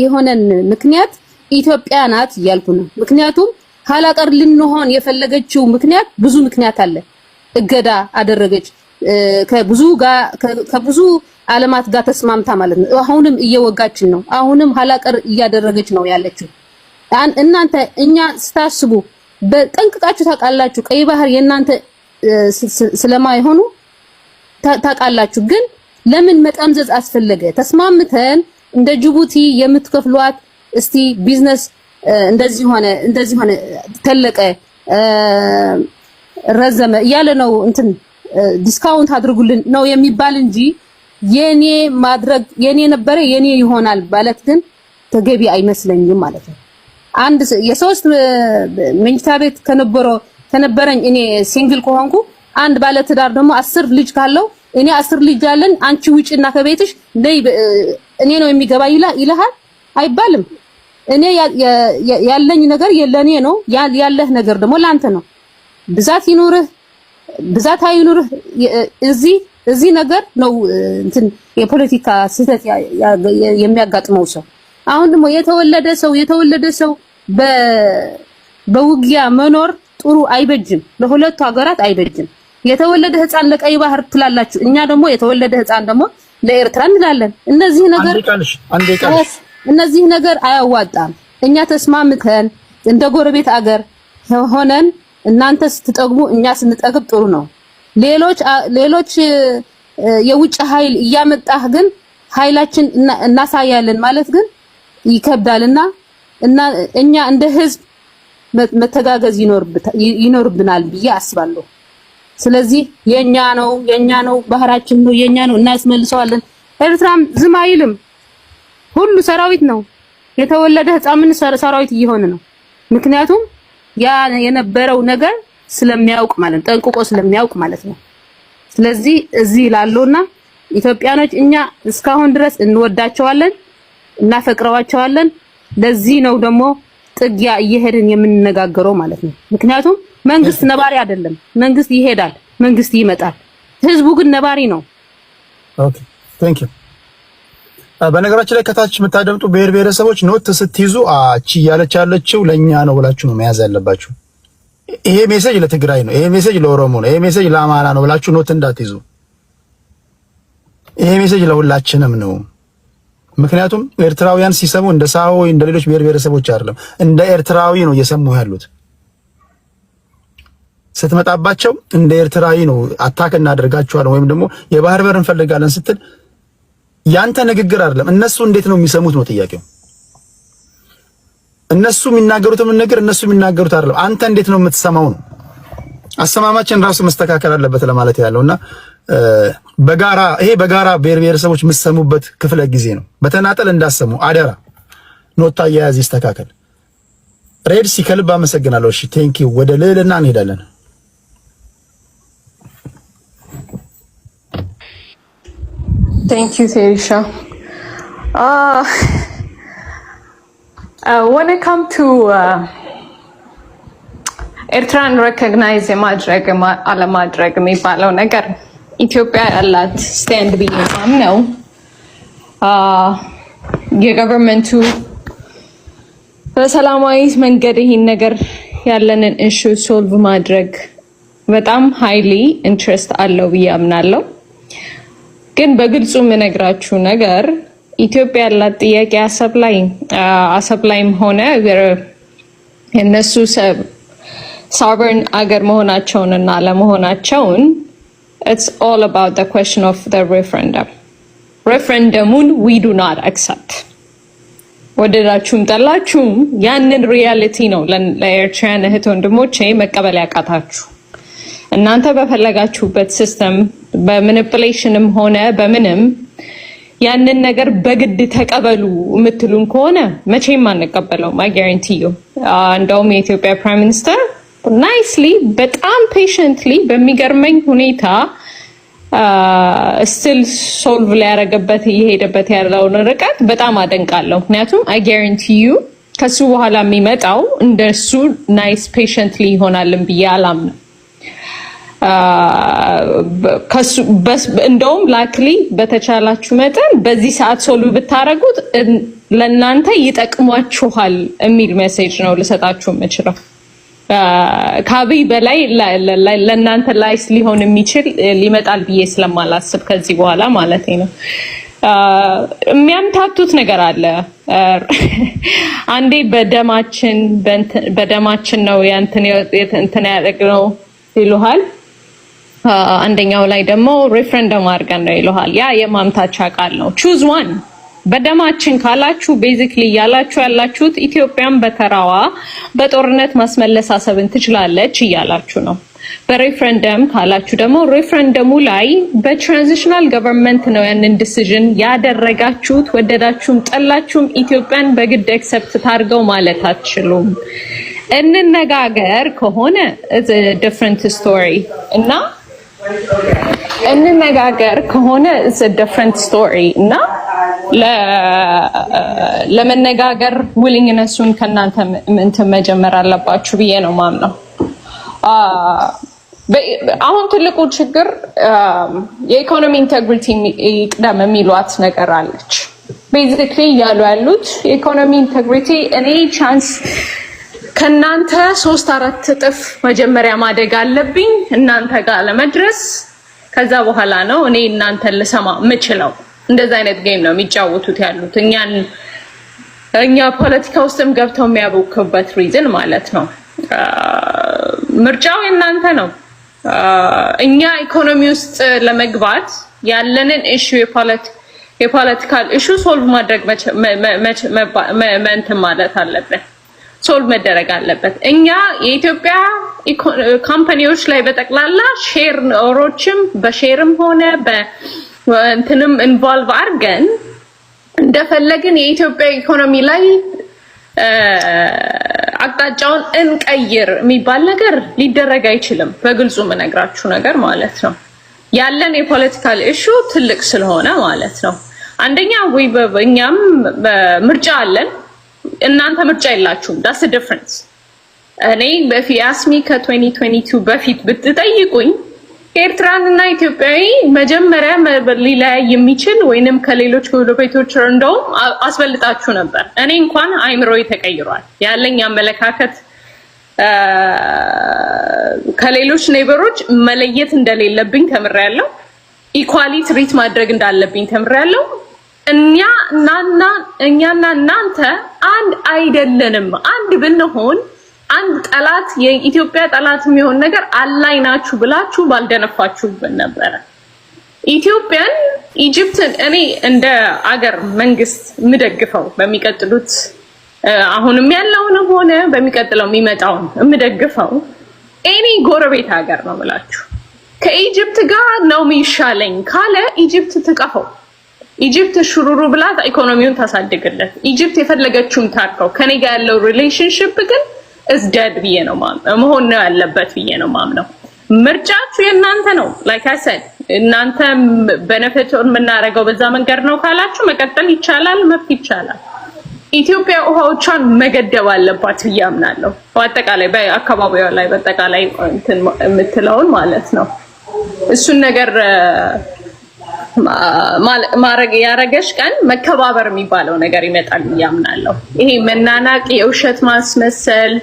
S5: የሆነን ምክንያት ኢትዮጵያ ናት እያልኩ ነው። ምክንያቱም ኋላ ቀር ልንሆን የፈለገችው ምክንያት ብዙ ምክንያት አለ። እገዳ አደረገች ከብዙ ዓለማት ጋር ተስማምታ ማለት ነው። አሁንም እየወጋችን ነው። አሁንም ኋላ ቀር እያደረገች ነው ያለችው። እናንተ እኛ ስታስቡ በጠንቅቃችሁ ታውቃላችሁ። ቀይ ባህር የእናንተ ስለማይሆኑ ታውቃላችሁ። ግን ለምን መጠምዘዝ አስፈለገ? ተስማምተን እንደ ጅቡቲ የምትከፍሏት እስቲ ቢዝነስ እንደዚህ ሆነ ተለቀ ረዘመ እያለ ነው እንትን ዲስካውንት አድርጉልን ነው የሚባል እንጂ የኔ ነበረ የኔ ይሆናል ማለት ግን ተገቢ አይመስለኝም ማለት ነው። አንድ የሶስት መኝታ ቤት ከነበረኝ እኔ ሲንግል ከሆንኩ አንድ ባለ ትዳር ደግሞ 10 ልጅ ካለው እኔ 10 ልጅ አለን አንቺ ውጪና ከቤትሽ እኔ ነው የሚገባ ይልሃል። አይባልም። እኔ ያለኝ ነገር የለኔ ነው፣ ያለህ ነገር ደግሞ ላንተ ነው። ብዛት ይኑርህ ብዛት አይኑርህ እዚህ ነገር ነው እንትን የፖለቲካ ስህተት የሚያጋጥመው ሰው። አሁን ደግሞ የተወለደ ሰው በውጊያ መኖር ጥሩ አይበጅም፣ ለሁለቱ ሀገራት አይበጅም። የተወለደ ህፃን ለቀይ ባህር ትላላችሁ፣ እኛ ደግሞ የተወለደ ህፃን ደግሞ ለኤርትራ እንላለን። እነዚህ ነገር አያዋጣም። እኛ ተስማምተን እንደ ጎረቤት አገር ሆነን እናንተ ስትጠግቡ እኛ ስንጠግብ ጥሩ ነው። ሌሎች የውጭ ኃይል እያመጣህ ግን ኃይላችን እናሳያለን ማለት ግን ይከብዳልና እና እኛ እንደ ህዝብ መተጋገዝ ይኖርብናል ብዬ አስባለሁ። ስለዚህ የኛ ነው ባህራችን ነው የኛ ነው እናስመልሰዋለን። ኤርትራም ዝም አይልም። ሁሉ ሰራዊት ነው የተወለደ ህፃን ምን ሰራዊት እየሆነ ነው። ምክንያቱም ያ የነበረው ነገር ስለሚያውቅ ማለት ጠንቅቆ ስለሚያውቅ ማለት ነው። ስለዚህ እዚህ ላሉና ኢትዮጵያኖች እኛ እስካሁን ድረስ እንወዳቸዋለን እናፈቅረዋቸዋለን። ለዚህ ነው ደግሞ ጥጊያ እየሄድን የምንነጋገረው ማለት ነው። ምክንያቱም መንግስት ነባሪ አይደለም። መንግስት ይሄዳል፣ መንግስት ይመጣል። ህዝቡ ግን ነባሪ ነው።
S3: ኦኬ ቴንክ ዩ። በነገራችን ላይ ከታች የምታደምጡ ብሔር ብሔረሰቦች ኖት ስትይዙ አቺ እያለች ያለችው ለኛ ነው ብላችሁ ነው መያዝ ያለባችሁ። ይሄ ሜሴጅ ለትግራይ ነው፣ ይሄ ሜሴጅ ለኦሮሞ ነው፣ ይሄ ሜሴጅ ለአማራ ነው ብላችሁ ኖት እንዳትይዙ። ይሄ ሜሴጅ ለሁላችንም ነው። ምክንያቱም ኤርትራውያን ሲሰሙ እንደ ሳሆ እንደ ሌሎች ብሔር ብሔረሰቦች አይደለም፣ እንደ ኤርትራዊ ነው እየሰሙ ያሉት። ስትመጣባቸው እንደ ኤርትራዊ ነው አታክ እናደርጋቸዋለን ወይም ደግሞ የባህር በር እንፈልጋለን ስትል ያንተ ንግግር አይደለም። እነሱ እንዴት ነው የሚሰሙት ነው ጥያቄው። እነሱ የሚናገሩትም ነገር እነሱ የሚናገሩት አይደለም። አንተ እንዴት ነው የምትሰማው ነው። አሰማማችን ራሱ መስተካከል አለበት ለማለት ያለውና በጋራ ብሔር ብሔረሰቦች የምትሰሙበት ክፍለ ጊዜ ነው። በተናጠል እንዳሰሙ አደራ። ኖታ አያያዝ ይስተካከል። ሬድ ሲከልብ አመሰግናለሁ። እሺ ቴንክ ዩ። ወደ ልዕልና እንሄዳለን።
S6: Thank you, Terisha. When it comes to Ertran recognize የማድረግ አለማድረግ የሚባለው ነገር ኢትዮጵያ ያላት ስታንድ ቢሆንም ነው የገቨርንመንቱ በሰላማዊ መንገድ ይሄን ነገር ያለንን ኢሹ ሶልቭ ማድረግ በጣም ሃይሊ ኢንትረስት አለው ብዬ አምናለሁ። ግን በግልጹ የምነግራችሁ ነገር ኢትዮጵያ ያላት ጥያቄ አሰብ ላይም ሆነ እነሱ sovereign አገር መሆናቸውንና አለመሆናቸውን it's all about the question of the referendum. Referendumun we do not accept. ወደዳችሁም ጠላችሁም ያንን ሪያሊቲ ነው ለኤርትራውያን እህት ወንድሞቼ መቀበል ያቃታችሁ። እናንተ በፈለጋችሁበት ሲስተም በማኒፑሌሽንም ሆነ በምንም ያንን ነገር በግድ ተቀበሉ የምትሉን ከሆነ መቼም አንቀበለውም። I guarantee you. እንደውም የኢትዮጵያ ፕራይም ሚኒስተር ናይስሊ በጣም ፔሸንትሊ በሚገርመኝ ሁኔታ ስቲል ሶልቭ ሊያደርግበት እየሄደበት ያለውን ርቀት በጣም አደንቃለሁ። ምክንያቱም I guarantee you ከሱ በኋላ የሚመጣው እንደሱ ናይስ ፔሸንትሊ ይሆናልን ብዬ አላምንም። እንደውም ላክሊ በተቻላችሁ መጠን በዚህ ሰዓት ሶልቭ ብታረጉት ለእናንተ ይጠቅሟችኋል የሚል ሜሴጅ ነው ልሰጣችሁ የምችለው። ከአብይ በላይ ለእናንተ ላይስ ሊሆን የሚችል ሊመጣል ብዬ ስለማላስብ ከዚህ በኋላ ማለት ነው። የሚያምታቱት ነገር አለ። አንዴ በደማችን ነው እንትን ያደረግነው ይሉሃል። አንደኛው ላይ ደግሞ ሬፈረንደም አድርገን ነው ይሉሃል። ያ የማምታቻ ቃል ነው። ቹዝ ዋን። በደማችን ካላችሁ ቤዚክሊ ያላችሁት ኢትዮጵያን በተራዋ በጦርነት ማስመለስ አሰብን ትችላለች እያላችሁ ነው። በሬፈረንደም ካላችሁ ደግሞ ሬፈረንደሙ ላይ በትራንዚሽናል ገቨርንመንት ነው ያንን ዲሲዥን ያደረጋችሁት። ወደዳችሁም ጠላችሁም ኢትዮጵያን በግድ አክሰፕት ታርገው ማለት አትችሉም። እንነጋገር ከሆነ it's a different story እና እንነጋገር ከሆነ it's a different story እና ለመነጋገር ዊሊንግነሱን ከናንተ እንትን መጀመር አለባችሁ ብዬ ነው ማምነው። አሁን ትልቁ ችግር የኢኮኖሚ ኢንቴግሪቲ ይቅደም የሚሏት ነገር አለች። ቤዚክሊ እያሉ ያሉት የኢኮኖሚ ኢንቴግሪቲ እኔ ቻንስ ከናንተ 3-4 እጥፍ መጀመሪያ ማደግ አለብኝ እናንተ ጋር ለመድረስ፣ ከዛ በኋላ ነው እኔ እናንተን ልሰማ የምችለው። እንደዛ አይነት ጌም ነው የሚጫወቱት ያሉት። እኛ ፖለቲካ ውስጥም ገብተው የሚያቦኩበት ሪዝን ማለት ነው። ምርጫው የእናንተ ነው። እኛ ኢኮኖሚ ውስጥ ለመግባት ያለንን ኢሹ የፖለቲካል ኢሹ ሶልቭ ማድረግ እንትን ማለት አለበት፣ ሶልቭ መደረግ አለበት። እኛ የኢትዮጵያ ካምፓኒዎች ላይ በጠቅላላ ሼር ኖሮችም በሼርም ሆነ በእንትንም ኢንቮልቭ አድርገን እንደፈለግን የኢትዮጵያ ኢኮኖሚ ላይ አቅጣጫውን እንቀይር የሚባል ነገር ሊደረግ አይችልም። በግልጹ የምነግራችሁ ነገር ማለት ነው። ያለን የፖለቲካል ኢሹ ትልቅ ስለሆነ ማለት ነው። አንደኛ እኛም ምርጫ አለን፣ እናንተ ምርጫ የላችሁም። ዳስ ዲፍረንስ። እኔ በፊያስሚ ከ2022 በፊት ብትጠይቁኝ ኤርትራንና ኢትዮጵያዊ መጀመሪያ ሊለያይ የሚችል ወይንም ከሌሎች ጎረቤቶች እንደውም አስበልጣችሁ ነበር። እኔ እንኳን አይምሮዬ ተቀይሯል። ያለኝ አመለካከት ከሌሎች ኔበሮች መለየት እንደሌለብኝ ተምሬያለሁ። ኢኳሊ ትሪት ማድረግ እንዳለብኝ ተምሬያለሁ። እኛና እናንተ አንድ አይደለንም። አንድ ብንሆን አንድ ጠላት የኢትዮጵያ ጠላት የሚሆን ነገር አላይናችሁ ብላችሁ ባልደነፋችሁብን ነበረ። ኢትዮጵያን ኢጅፕትን እኔ እንደ አገር መንግስት የምደግፈው በሚቀጥሉት አሁንም ያለውንም ሆነ በሚቀጥለው የሚመጣውን የምደግፈው ኤኒ ጎረቤት ሀገር ነው ብላችሁ ከኢጅፕት ጋር ነው የሚሻለኝ ካለ ኢጅፕት ትቀፈው። ኢጅፕት ሽሩሩ ብላት ኢኮኖሚውን ታሳድግለት። ኢጅፕት የፈለገችውን ታርከው። ከኔ ጋር ያለው ሪሌሽንሺፕ ግን እስደድ ብዬ ነው መሆን ነው ያለበት ብዬ ነው ማምነው። ምርጫችሁ የእናንተ ነው። ላይክ አይ ሰድ እናንተ ቤኔፊቱን የምናደርገው በዛ መንገድ ነው ካላችሁ መቀጠል ይቻላል፣ መብት ይቻላል። ኢትዮጵያ ውሃዎቿን መገደብ አለባት ብዬ አምናለሁ። በአጠቃላይ በአካባቢው ላይ በአጠቃላይ እንትን የምትለውን ማለት ነው። እሱን ነገር ማረግ ያረገሽ ቀን መከባበር የሚባለው ነገር ይመጣል ብዬ አምናለሁ። ይሄ መናናቅ፣ የውሸት ማስመሰል፣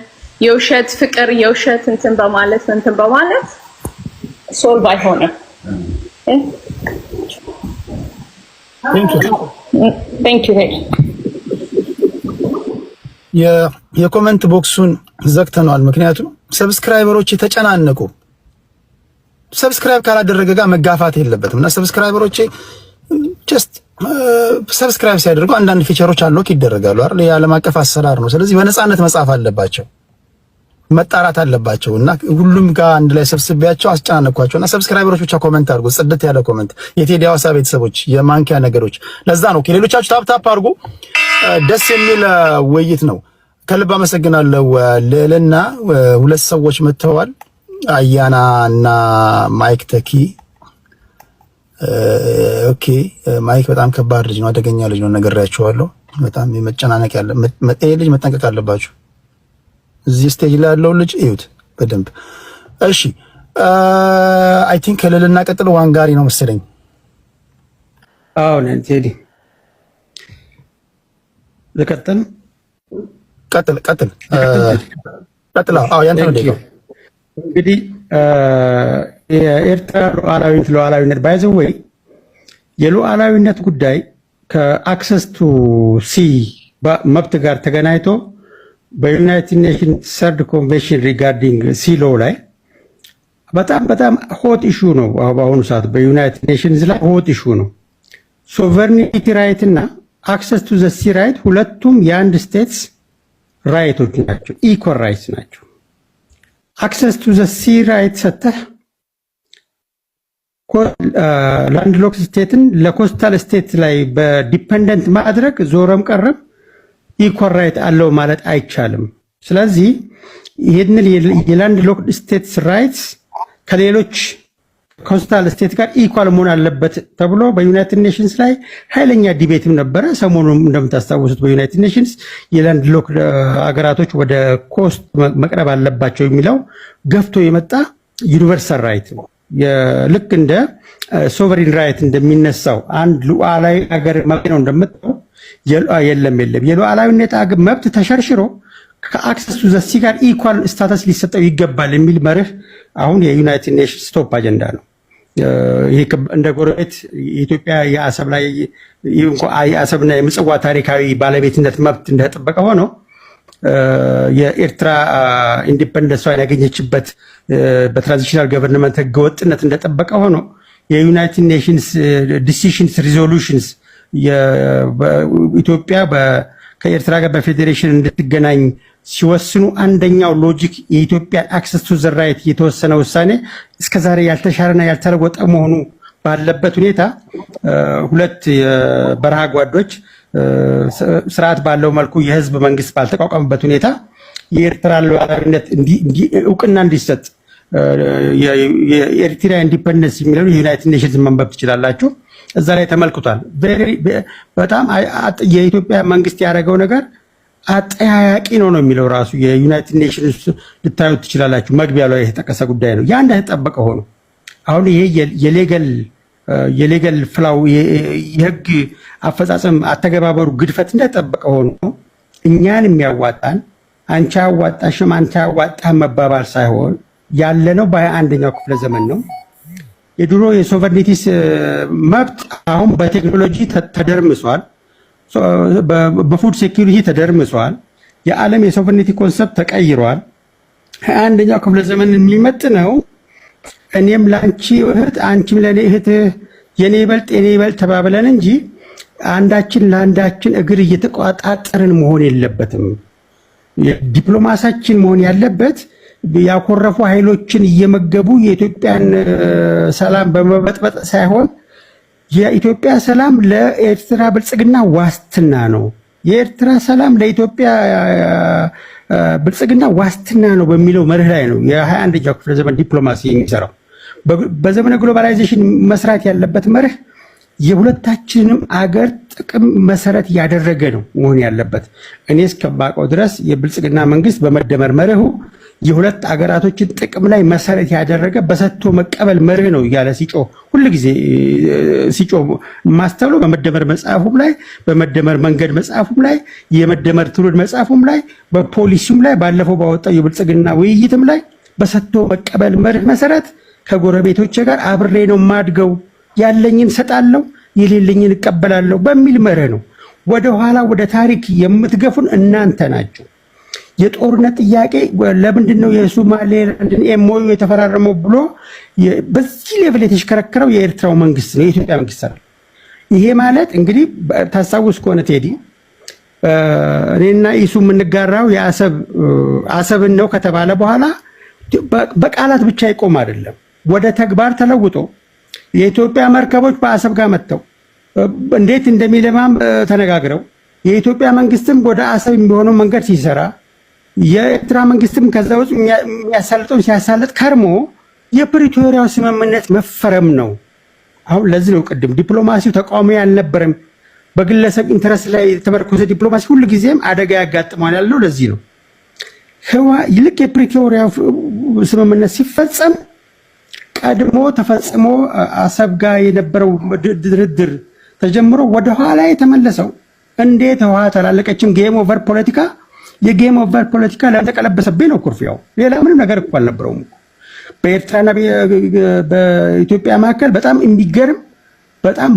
S6: የውሸት ፍቅር፣ የውሸት እንትን በማለት ሶልቭ አይሆንም። ቴንክ ዩ።
S3: የኮመንት ቦክሱን ዘግተነዋል። ምክንያቱም ሰብስክራይበሮች የተጨናነቁ ሰብስክራይብ ካላደረገ ጋር መጋፋት የለበትም እና ሰብስክራይበሮቼ ጀስት ሰብስክራይብ ሲያደርጉ አንዳንድ ፊቸሮች አንሎክ ይደረጋሉ አይደል? የዓለም አቀፍ አሰራር ነው። ስለዚህ በነፃነት መጻፍ አለባቸው፣ መጣራት አለባቸው እና ሁሉም ጋር አንድ ላይ ሰብስቤያቸው አስጨናነኳቸውና ሰብስክራይበሮች ብቻ ኮሜንት አድርጉ። ጽድት ያለ ኮሜንት፣ የቴዲ ሐዋሳ ቤተሰቦች የማንኪያ ነገሮች። ለዛ ነው ሌሎቻችሁ ታፕ ታፕ አድርጉ። ደስ የሚል ውይይት ነው። ከልብ አመሰግናለሁ። ልዕልና ሁለት ሰዎች መጥተዋል። አያና እና ማይክ ተኪ። ኦኬ ማይክ በጣም ከባድ ልጅ ነው፣ አደገኛ ልጅ ነው፣ ነግሬያቸዋለሁ። በጣም የመጨናነቅ ያለ ልጅ መጠንቀቅ አለባችሁ። እዚህ ስቴጅ ላይ ያለው ልጅ እዩት በደንብ። እሺ አይ ቲንክ ከልዕልና ቀጥሎ ዋንጋሪ ነው መሰለኝ።
S7: አዎ ነን ቴዲ ልቀጥል። ቀጥል። አዎ ያንተ ነው። እንግዲህ የኤርትራ ሉዓላዊነት ባይዘወይ የሉዓላዊነት ጉዳይ ከአክሰስ ቱ ሲ መብት ጋር ተገናኝቶ በዩናይትድ ኔሽንስ ሰርድ ኮንቬንሽን ሪጋርዲንግ ሲ ሎ ላይ በጣም ሆት ኢሹ ነው። በአሁኑ ሰዓት በዩናይትድ ኔሽንስ ላይ ሆት ኢሹ ነው። ሶቨርኒቲ ራይት እና አክሰስ ቱ ዘ ሲ ራይት ሁለቱም የአንድ ስቴትስ ራይቶች ናቸው፣ ኢኳል ራይትስ ናቸው። አክሰስ ቱ ዘ ሲ ራይት ሰተህ ላንድ ሎክ ስቴትን ለኮስታል ስቴት ላይ በዲፐንደንት ማድረግ ዞረም ቀረም ኢኳል ራይት አለው ማለት አይቻልም። ስለዚህ ይህንን የላንድ ሎክ ስቴትስ ራይትስ ከሌሎች ኮስታል ስቴት ጋር ኢኳል መሆን አለበት ተብሎ በዩናይትድ ኔሽንስ ላይ ኃይለኛ ዲቤትም ነበረ። ሰሞኑን እንደምታስታውሱት በዩናይትድ ኔሽንስ የላንድ ሎክ ሀገራቶች ወደ ኮስት መቅረብ አለባቸው የሚለው ገፍቶ የመጣ ዩኒቨርሳል ራይት ነው። ልክ እንደ ሶቨሪን ራይት እንደሚነሳው አንድ ሉዓላዊ ሀገር መብት ነው እንደምትለው የለም የሉዓላዊነት መብት ተሸርሽሮ ከአክሰስ ቱ ዘ ሲ ጋር ኢኳል ስታተስ ሊሰጠው ይገባል የሚል መርህ አሁን የዩናይትድ ኔሽንስ ቶፕ አጀንዳ ነው። ይሄ እንደ ጎረቤት የኢትዮጵያ የአሰብና የምጽዋ ታሪካዊ ባለቤትነት መብት እንደተጠበቀ ሆኖ የኤርትራ ኢንዲፔንደንሷን ያገኘችበት በትራንዚሽናል ገቨርንመንት ህገወጥነት እንደጠበቀ ሆኖ የዩናይትድ ኔሽንስ ዲሲሽንስ ሪዞሉሽንስ ኢትዮጵያ ከኤርትራ ጋር በፌዴሬሽን እንድትገናኝ ሲወስኑ አንደኛው ሎጂክ የኢትዮጵያ አክሰስ ቱ ዘ ራይት የተወሰነ ውሳኔ እስከዛሬ ያልተሻረና ያልተለወጠ መሆኑ ባለበት ሁኔታ ሁለት የበረሃ ጓዶች ስርዓት ባለው መልኩ የህዝብ መንግስት ባልተቋቋመበት ሁኔታ የኤርትራ ሉዓላዊነት እውቅና እንዲሰጥ የኤርትራ ኢንዲፔንደንስ የሚለው የዩናይትድ ኔሽንስ መንበብ ትችላላችሁ። እዛ ላይ ተመልክቷል። በጣም የኢትዮጵያ መንግስት ያደረገው ነገር አጠያያቂ ነው የሚለው ራሱ የዩናይትድ ኔሽንስ ልታዩት ትችላላችሁ። መግቢያ ላይ የተጠቀሰ ጉዳይ ነው። ያ እንደተጠበቀ ሆኖ አሁን ይሄ የሌገል ፍላው የህግ አፈጻጸም አተገባበሩ ግድፈት እንደተጠበቀ ሆኖ እኛን የሚያዋጣን አንቺ አዋጣሽም አንተ አዋጣህ መባባል ሳይሆን ያለነው በ21ኛው ክፍለ ዘመን ነው። የድሮ የሶቨርኒቲስ መብት አሁን በቴክኖሎጂ ተደርምሷል። በፉድ ሴኩሪቲ ተደርምሷል። የዓለም የሶቨርኒቲ ኮንሰፕት ተቀይሯል። 21ኛው ክፍለ ዘመን የሚመጥነው እኔም ለአንቺ እህት አንቺም ለእኔ እህት የኔ ይበልጥ የኔ ይበልጥ ተባብለን እንጂ አንዳችን ለአንዳችን እግር እየተቆጣጠርን መሆን የለበትም። ዲፕሎማሳችን መሆን ያለበት ያኮረፉ ኃይሎችን እየመገቡ የኢትዮጵያን ሰላም በመበጥበጥ ሳይሆን የኢትዮጵያ ሰላም ለኤርትራ ብልጽግና ዋስትና ነው፣ የኤርትራ ሰላም ለኢትዮጵያ ብልጽግና ዋስትና ነው በሚለው መርህ ላይ ነው የ21ኛው ክፍለ ዘመን ዲፕሎማሲ የሚሰራው። በዘመነ ግሎባላይዜሽን መስራት ያለበት መርህ የሁለታችንም አገር ጥቅም መሰረት ያደረገ ነው መሆን ያለበት። እኔ እስከማውቀው ድረስ የብልጽግና መንግስት በመደመር መርሁ የሁለት አገራቶችን ጥቅም ላይ መሰረት ያደረገ በሰጥቶ መቀበል መርህ ነው እያለ ሁልጊዜ ሲጮህ ማስተውለው በመደመር መጽሐፉም ላይ በመደመር መንገድ መጽሐፉም ላይ የመደመር ትውልድ መጽሐፉም ላይ በፖሊሲውም ላይ ባለፈው ባወጣው የብልጽግና ውይይትም ላይ በሰጥቶ መቀበል መርህ መሰረት ከጎረቤቶቼ ጋር አብሬ ነው ማድገው፣ ያለኝን ሰጣለሁ፣ የሌለኝን እቀበላለሁ በሚል መርህ ነው። ወደኋላ ወደ ታሪክ የምትገፉን እናንተ ናቸው። የጦርነት ጥያቄ ለምንድን ነው የሶማሌላንድን ኤምኦዩ የተፈራረመው ብሎ በዚህ ሌቭል የተሽከረከረው የኤርትራው መንግስት ነው፣ የኢትዮጵያ መንግስት አይደለም። ይሄ ማለት እንግዲህ ታስታውስ ከሆነ ቴዲ እኔና ኢሱ የምንጋራው አሰብን ነው ከተባለ በኋላ በቃላት ብቻ ይቆም አይደለም፣ ወደ ተግባር ተለውጦ የኢትዮጵያ መርከቦች በአሰብ ጋር መጥተው እንዴት እንደሚለማም ተነጋግረው የኢትዮጵያ መንግስትም ወደ አሰብ የሚሆነው መንገድ ሲሰራ የኤርትራ መንግስትም ከዛ ውስጥ የሚያሳልጠው ሲያሳልጥ ከርሞ የፕሪቶሪያው ስምምነት መፈረም ነው። አሁን ለዚህ ነው ቅድም ዲፕሎማሲው ተቃውሞ ያልነበረም በግለሰብ ኢንተረስት ላይ የተመረኮዘ ዲፕሎማሲ ሁሉ ጊዜም አደጋ ያጋጥመዋል ያለው ለዚህ ነው። ይልቅ የፕሪቶሪያው ስምምነት ሲፈጸም ቀድሞ ተፈጽሞ አሰብ ጋር የነበረው ድርድር ተጀምሮ ወደ ኋላ የተመለሰው እንዴት ህወሓት አላለቀችም? ጌም ኦቨር ፖለቲካ የጌም ኦቨር ፖለቲካ ለተቀለበሰብኝ ነው ኩርፊያው። ሌላ ምንም ነገር እኮ አልነበረውም። በኤርትራና በኢትዮጵያ መካከል በጣም የሚገርም በጣም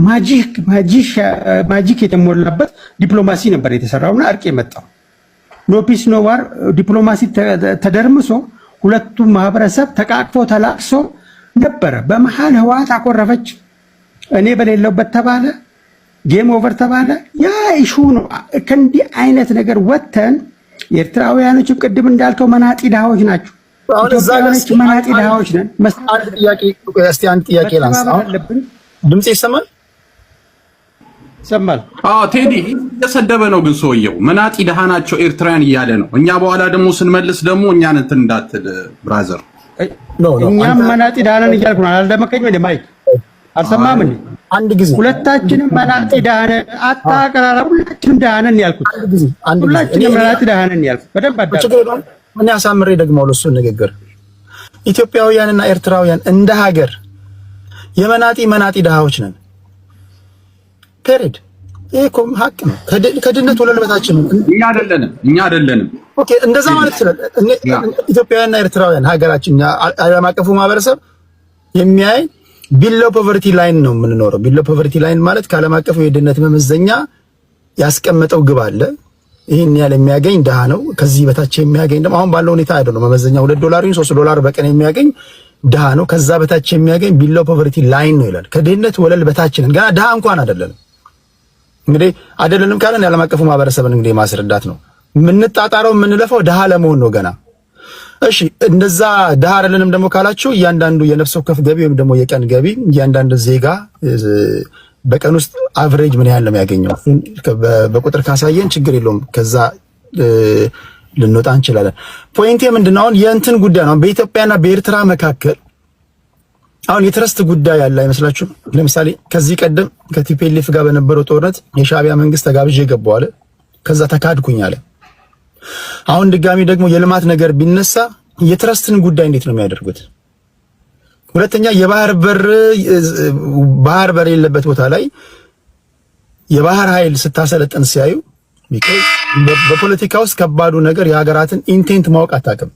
S7: ማጂክ የተሞላበት ዲፕሎማሲ ነበር የተሰራውና እርቅ የመጣው ኖ ፒስ ኖ ዋር ዲፕሎማሲ ተደርምሶ ሁለቱም ማህበረሰብ ተቃቅፎ ተላቅሶ ነበረ። በመሃል ህወሓት አኮረፈች፣ እኔ በሌለውበት ተባለ፣ ጌም ኦቨር ተባለ። ያ ኢሹ ነው። ከእንዲህ አይነት ነገር ወጥተን ኤርትራውያኖች ቅድም እንዳልከው መናጢ ድሃዎች ናቸው። ኢትዮጵያውያኖች መናጢ ድሃዎች ነን።
S3: አንድ ጥያቄ ላንሳ። ድምጽ ይሰማል?
S7: ይሰማል?
S8: አዎ ቴዲ እየሰደበ ነው ግን ሰውየው መናጢ ድሃ ናቸው ኤርትራውያን እያለ ነው። እኛ በኋላ ደግሞ ስንመልስ ደግሞ እኛን እንትን እንዳትል ብራዘር
S7: እኛም መናጢ ዳነን እያልኩ ነው። አልደመቀኝም እንደ ማይክ አልሰማም እንዴ?
S3: አንድ ጊዜ
S7: ሁለታችንም መናጢ ዳነን አታቀራራ። ሁላችንም ዳነን ያልኩት ሁላችንም መናጢ ዳነን ያልኩት በደንብ አዳም
S3: ምን ያሳምሬ ደግሞ ለሱ ንግግር ኢትዮጵያውያንና ኤርትራውያን እንደ ሀገር የመናጢ ድሃዎች ነን። ፔሬድ ይሄ እኮ ሀቅ ነው። ከድህነት ወለል በታች ነው።
S8: እኛ አይደለንም።
S3: ኦኬ እንደዛ ማለት ይችላል። ኢትዮጵያውያንና ኤርትራውያን ሀገራችን ዓለም አቀፉ ማህበረሰብ የሚያይ ቢሎ ፖቨርቲ ላይን ነው የምንኖረው። ቢሎ ፖቨርቲ ላይን ማለት ከዓለም አቀፉ የድህነት መመዘኛ ያስቀመጠው ግብ አለ። ይሄን ያህል የሚያገኝ ድሃ ነው። ከዚህ በታች የሚያገኝ ደግሞ አሁን ባለው ሁኔታ አይደለም መመዘኛ $2 $3 በቀን የሚያገኝ ድሃ ነው። ከዛ በታች የሚያገኝ ቢሎ ፖቨርቲ ላይን ነው ይላል። ከድህነት ወለል በታች ነን። ገና ድሃ እንኳን አይደለንም። እንግዲህ አይደለንም ካለን የዓለም አቀፉ ማህበረሰብን እንግዲህ ማስረዳት ነው። የምንጣጣረው የምንለፈው ድሃ ለመሆን ነው ገና። እሺ እንደዛ ድሃ አይደለንም ደግሞ ካላችሁ እያንዳንዱ የነፍስ ወከፍ ገቢ ወይም ደግሞ የቀን ገቢ እያንዳንዱ ዜጋ በቀን ውስጥ አቨሬጅ ምን ያህል ነው የሚያገኘው? በቁጥር ካሳየን ችግር የለውም። ከዛ ልንወጣ እንችላለን። ፖይንቴ ምንድነው? አሁን የእንትን ጉዳይ ነው። በኢትዮጵያና በኤርትራ መካከል አሁን የትረስት ጉዳይ ያለ አይመስላችሁም? ለምሳሌ ከዚህ ቀደም ከቲፒኤልኤፍ ጋር በነበረው ጦርነት የሻዕቢያ መንግስት ተጋብዤ ገባው አለ። ከዛ ተካድኩኝ አለ። አሁን ድጋሚ ደግሞ የልማት ነገር ቢነሳ የትረስትን ጉዳይ እንዴት ነው የሚያደርጉት? ሁለተኛ የባህር በር የሌለበት ቦታ ላይ የባህር ኃይል ስታሰለጥን ሲያዩ በፖለቲካ ውስጥ ከባዱ ነገር የሀገራትን ኢንቴንት ማወቅ አታውቅም።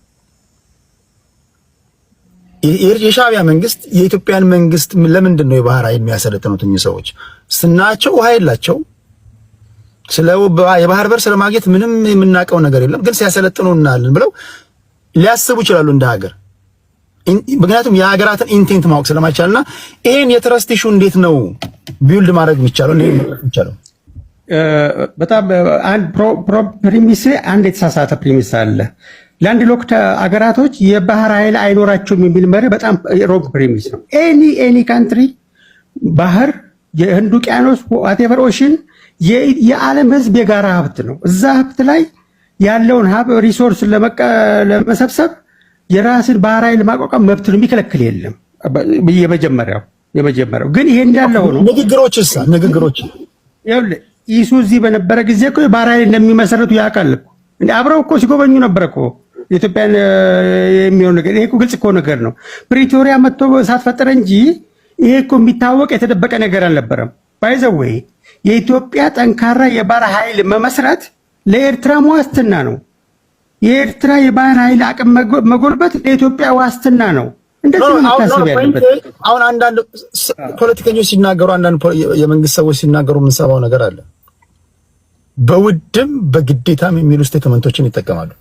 S3: የሻዕቢያ መንግስት የኢትዮጵያን መንግስት ለምንድን ነው የባህር ኃይል የሚያሰለጥኑት? እኚህ ሰዎች ስናቸው ውሃ የላቸው ስለ የባህር በር ስለማግኘት ምንም የምናውቀው ነገር የለም፣ ግን ሲያሰለጥኑ እናያለን ብለው ሊያስቡ ይችላሉ እንደ ሀገር። ምክንያቱም የሀገራትን ኢንቴንት ማወቅ ስለማይቻልና ይሄን የትረስት ኢሹ እንዴት ነው ቢልድ ማድረግ የሚቻለው?
S7: በጣም አንድ ፕሪሚስ አንድ የተሳሳተ ፕሪሚስ አለ። ለአንድ ሎክት አገራቶች የባህር ኃይል አይኖራቸውም የሚል መርህ በጣም ሮንግ ፕሪሚስ ነው። ኤኒ ካንትሪ ባህር፣ የህንድ ውቅያኖስ፣ ዋቴቨር ኦሽን የዓለም ህዝብ የጋራ ሀብት ነው። እዛ ሀብት ላይ ያለውን ሪሶርስ ለመሰብሰብ የራስን ባህር ኃይል ማቋቋም መብት ነው፣ የሚከለክል የለም። የመጀመሪያው ግን ይሄ እንዳለ ሆኖ ንግግሮች ኢሱ እዚህ በነበረ ጊዜ እኮ ባህር ኃይል እንደሚመሰረቱ ያውቃል እኮ አብረው እኮ ሲጎበኙ ነበር እኮ ኢትዮጵያን የሚሆን ነገር። ይሄ እኮ ግልጽ እኮ ነገር ነው። ፕሪቶሪያ መጥቶ ሳትፈጠረ እንጂ ይሄ እኮ የሚታወቅ የተደበቀ ነገር አልነበረም። ባይዘወይ የኢትዮጵያ ጠንካራ የባህር ኃይል መመስረት ለኤርትራ ዋስትና ነው። የኤርትራ የባህር ኃይል አቅም መጎልበት ለኢትዮጵያ ዋስትና ነው። እንደዚህ ነው መታሰብ ያለበት።
S3: አሁን አንዳንድ ፖለቲከኞች ሲናገሩ፣ አንዳንድ የመንግስት ሰዎች ሲናገሩ የምንሰማው ነገር አለ። በውድም በግዴታም የሚሉ ስቴትመንቶችን ይጠቀማሉ።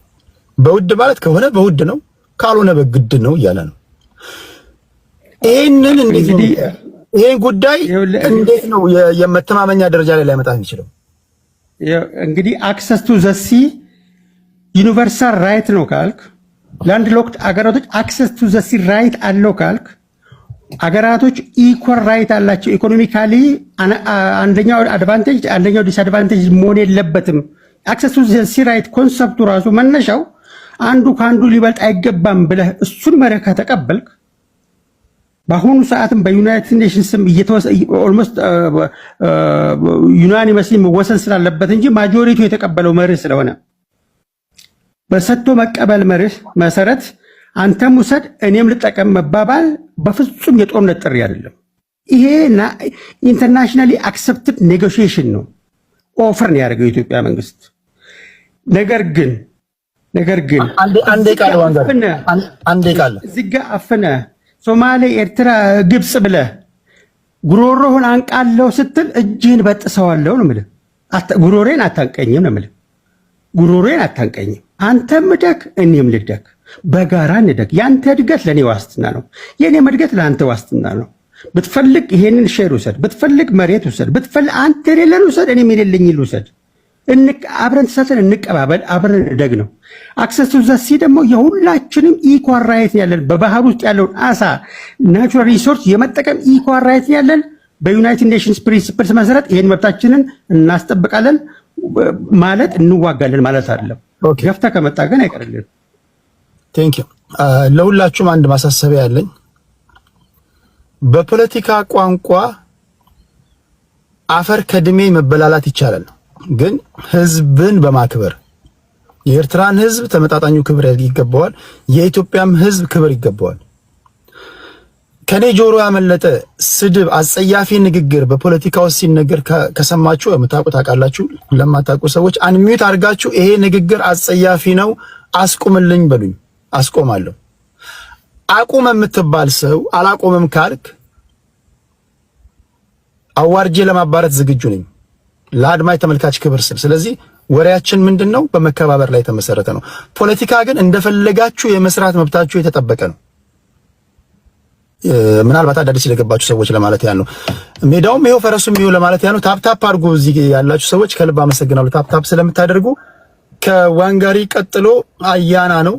S3: በውድ ማለት ከሆነ በውድ ነው፣ ካልሆነ በግድ ነው እያለ ነው። ይሄንን እንዴት ነው ይሄን ጉዳይ እንዴት ነው የመተማመኛ ደረጃ ላይ ሊያመጣ የሚችለው?
S7: እንግዲህ አክሰስ ቱ ዘ ሲ ዩኒቨርሳል ራይት ነው ካልክ፣ ላንድ ሎክድ አገራቶች አክሰስ ቱ ዘ ሲ ራይት አለው ካልክ፣ አገራቶች ኢኳል ራይት አላቸው። ኢኮኖሚካሊ አንደኛው አድቫንቴጅ አንደኛው ዲስአድቫንቴጅ መሆን የለበትም። አክሰስ ቱ ዘ ሲ ራይት ኮንሰፕቱ ራሱ መነሻው አንዱ ከአንዱ ሊበልጥ አይገባም ብለህ እሱን መርህ ከተቀበልክ በአሁኑ ሰዓትም በዩናይትድ ኔሽንስ ስም ኦልሞስት ዩናኒመስሊ መወሰን ስላለበት እንጂ ማጆሪቲው የተቀበለው መርህ ስለሆነ በሰጥቶ መቀበል መርህ መሰረት አንተም ውሰድ እኔም ልጠቀም መባባል በፍጹም የጦርነት ጥሪ አይደለም። ይሄ ኢንተርናሽናሊ አክሰፕትድ ኔጎሽዬሽን ነው። ኦፈር ነው ያደረገው የኢትዮጵያ መንግስት። ነገር ግን
S3: አንዴ ቃል
S7: እዚህ ጋር አፍነህ ሶማሌ፣ ኤርትራ፣ ግብጽ ብለህ ጉሮሮህን አንቃለው ስትል እጅህን በጥሰዋለሁ ነው የምልህ። ጉሮሬን አታንቀኝም ነው የምልህ። ጉሮሬን አታንቀኝም። አንተም እደግ እኔም ልደግ፣ በጋራ እንደግ። ያንተ እድገት ለኔ ዋስትና ነው፣ የኔም እድገት ለአንተ ዋስትና ነው። ብትፈልግ ይሄንን ሼር ውሰድ፣ ብትፈልግ መሬት ውሰድ፣ ብትፈልግ አንተ የሌለን ውሰድ፣ እኔም የሌለኝን ልውሰድ። አብረን ተሳሰን እንቀባበል፣ አብረን እንደግ ነው። አክሰስ ቱ ዘ ሲ ደግሞ የሁላችንም ኢኳል ራይት ያለን፣ በባህር ውስጥ ያለውን አሳ ናቹራል ሪሶርስ የመጠቀም ኢኳል ራይት ያለን በዩናይትድ ኔሽንስ ፕሪንሲፕልስ መሰረት ይሄን መብታችንን እናስጠብቃለን ማለት እንዋጋለን ማለት አይደለም። ገፍተህ ከመጣ ግን አይቀርልንም።
S3: ቴንክ ዩ። ለሁላችሁም አንድ ማሳሰቢያ ያለኝ በፖለቲካ ቋንቋ አፈር ከድሜ መበላላት ይቻላል፣ ግን ህዝብን በማክበር የኤርትራን ህዝብ ተመጣጣኙ ክብር ይገባዋል፣ የኢትዮጵያም ህዝብ ክብር ይገባዋል። ከኔ ጆሮ ያመለጠ ስድብ፣ አጸያፊ ንግግር በፖለቲካው ሲነገር ከሰማችሁ የምታውቁት ታውቃላችሁ። ለማታውቁ ሰዎች አንሚዩት አድርጋችሁ ይሄ ንግግር አጸያፊ ነው አስቁምልኝ በሉኝ፣ አስቆማለሁ። አቁም የምትባል ሰው አላቆምም ካልክ አዋርጄ ለማባረት ዝግጁ ነኝ፣ ለአድማጭ ተመልካች ክብር ስል። ስለዚህ ወሬያችን ምንድነው? በመከባበር ላይ የተመሰረተ ነው። ፖለቲካ ግን እንደፈለጋችሁ የመስራት መብታችሁ የተጠበቀ ነው። ምናልባት አዳዲስ ለገባችሁ ሰዎች ለማለት ያን ነው። ሜዳውም ይሄው ፈረሱም ይሄው ለማለት ያን ነው። ታፕ አድርጉ። እዚህ ያላችሁ ሰዎች ከልብ አመሰግናለሁ ታፕ ስለምታደርጉ። ከዋንጋሪ ቀጥሎ አያና ነው።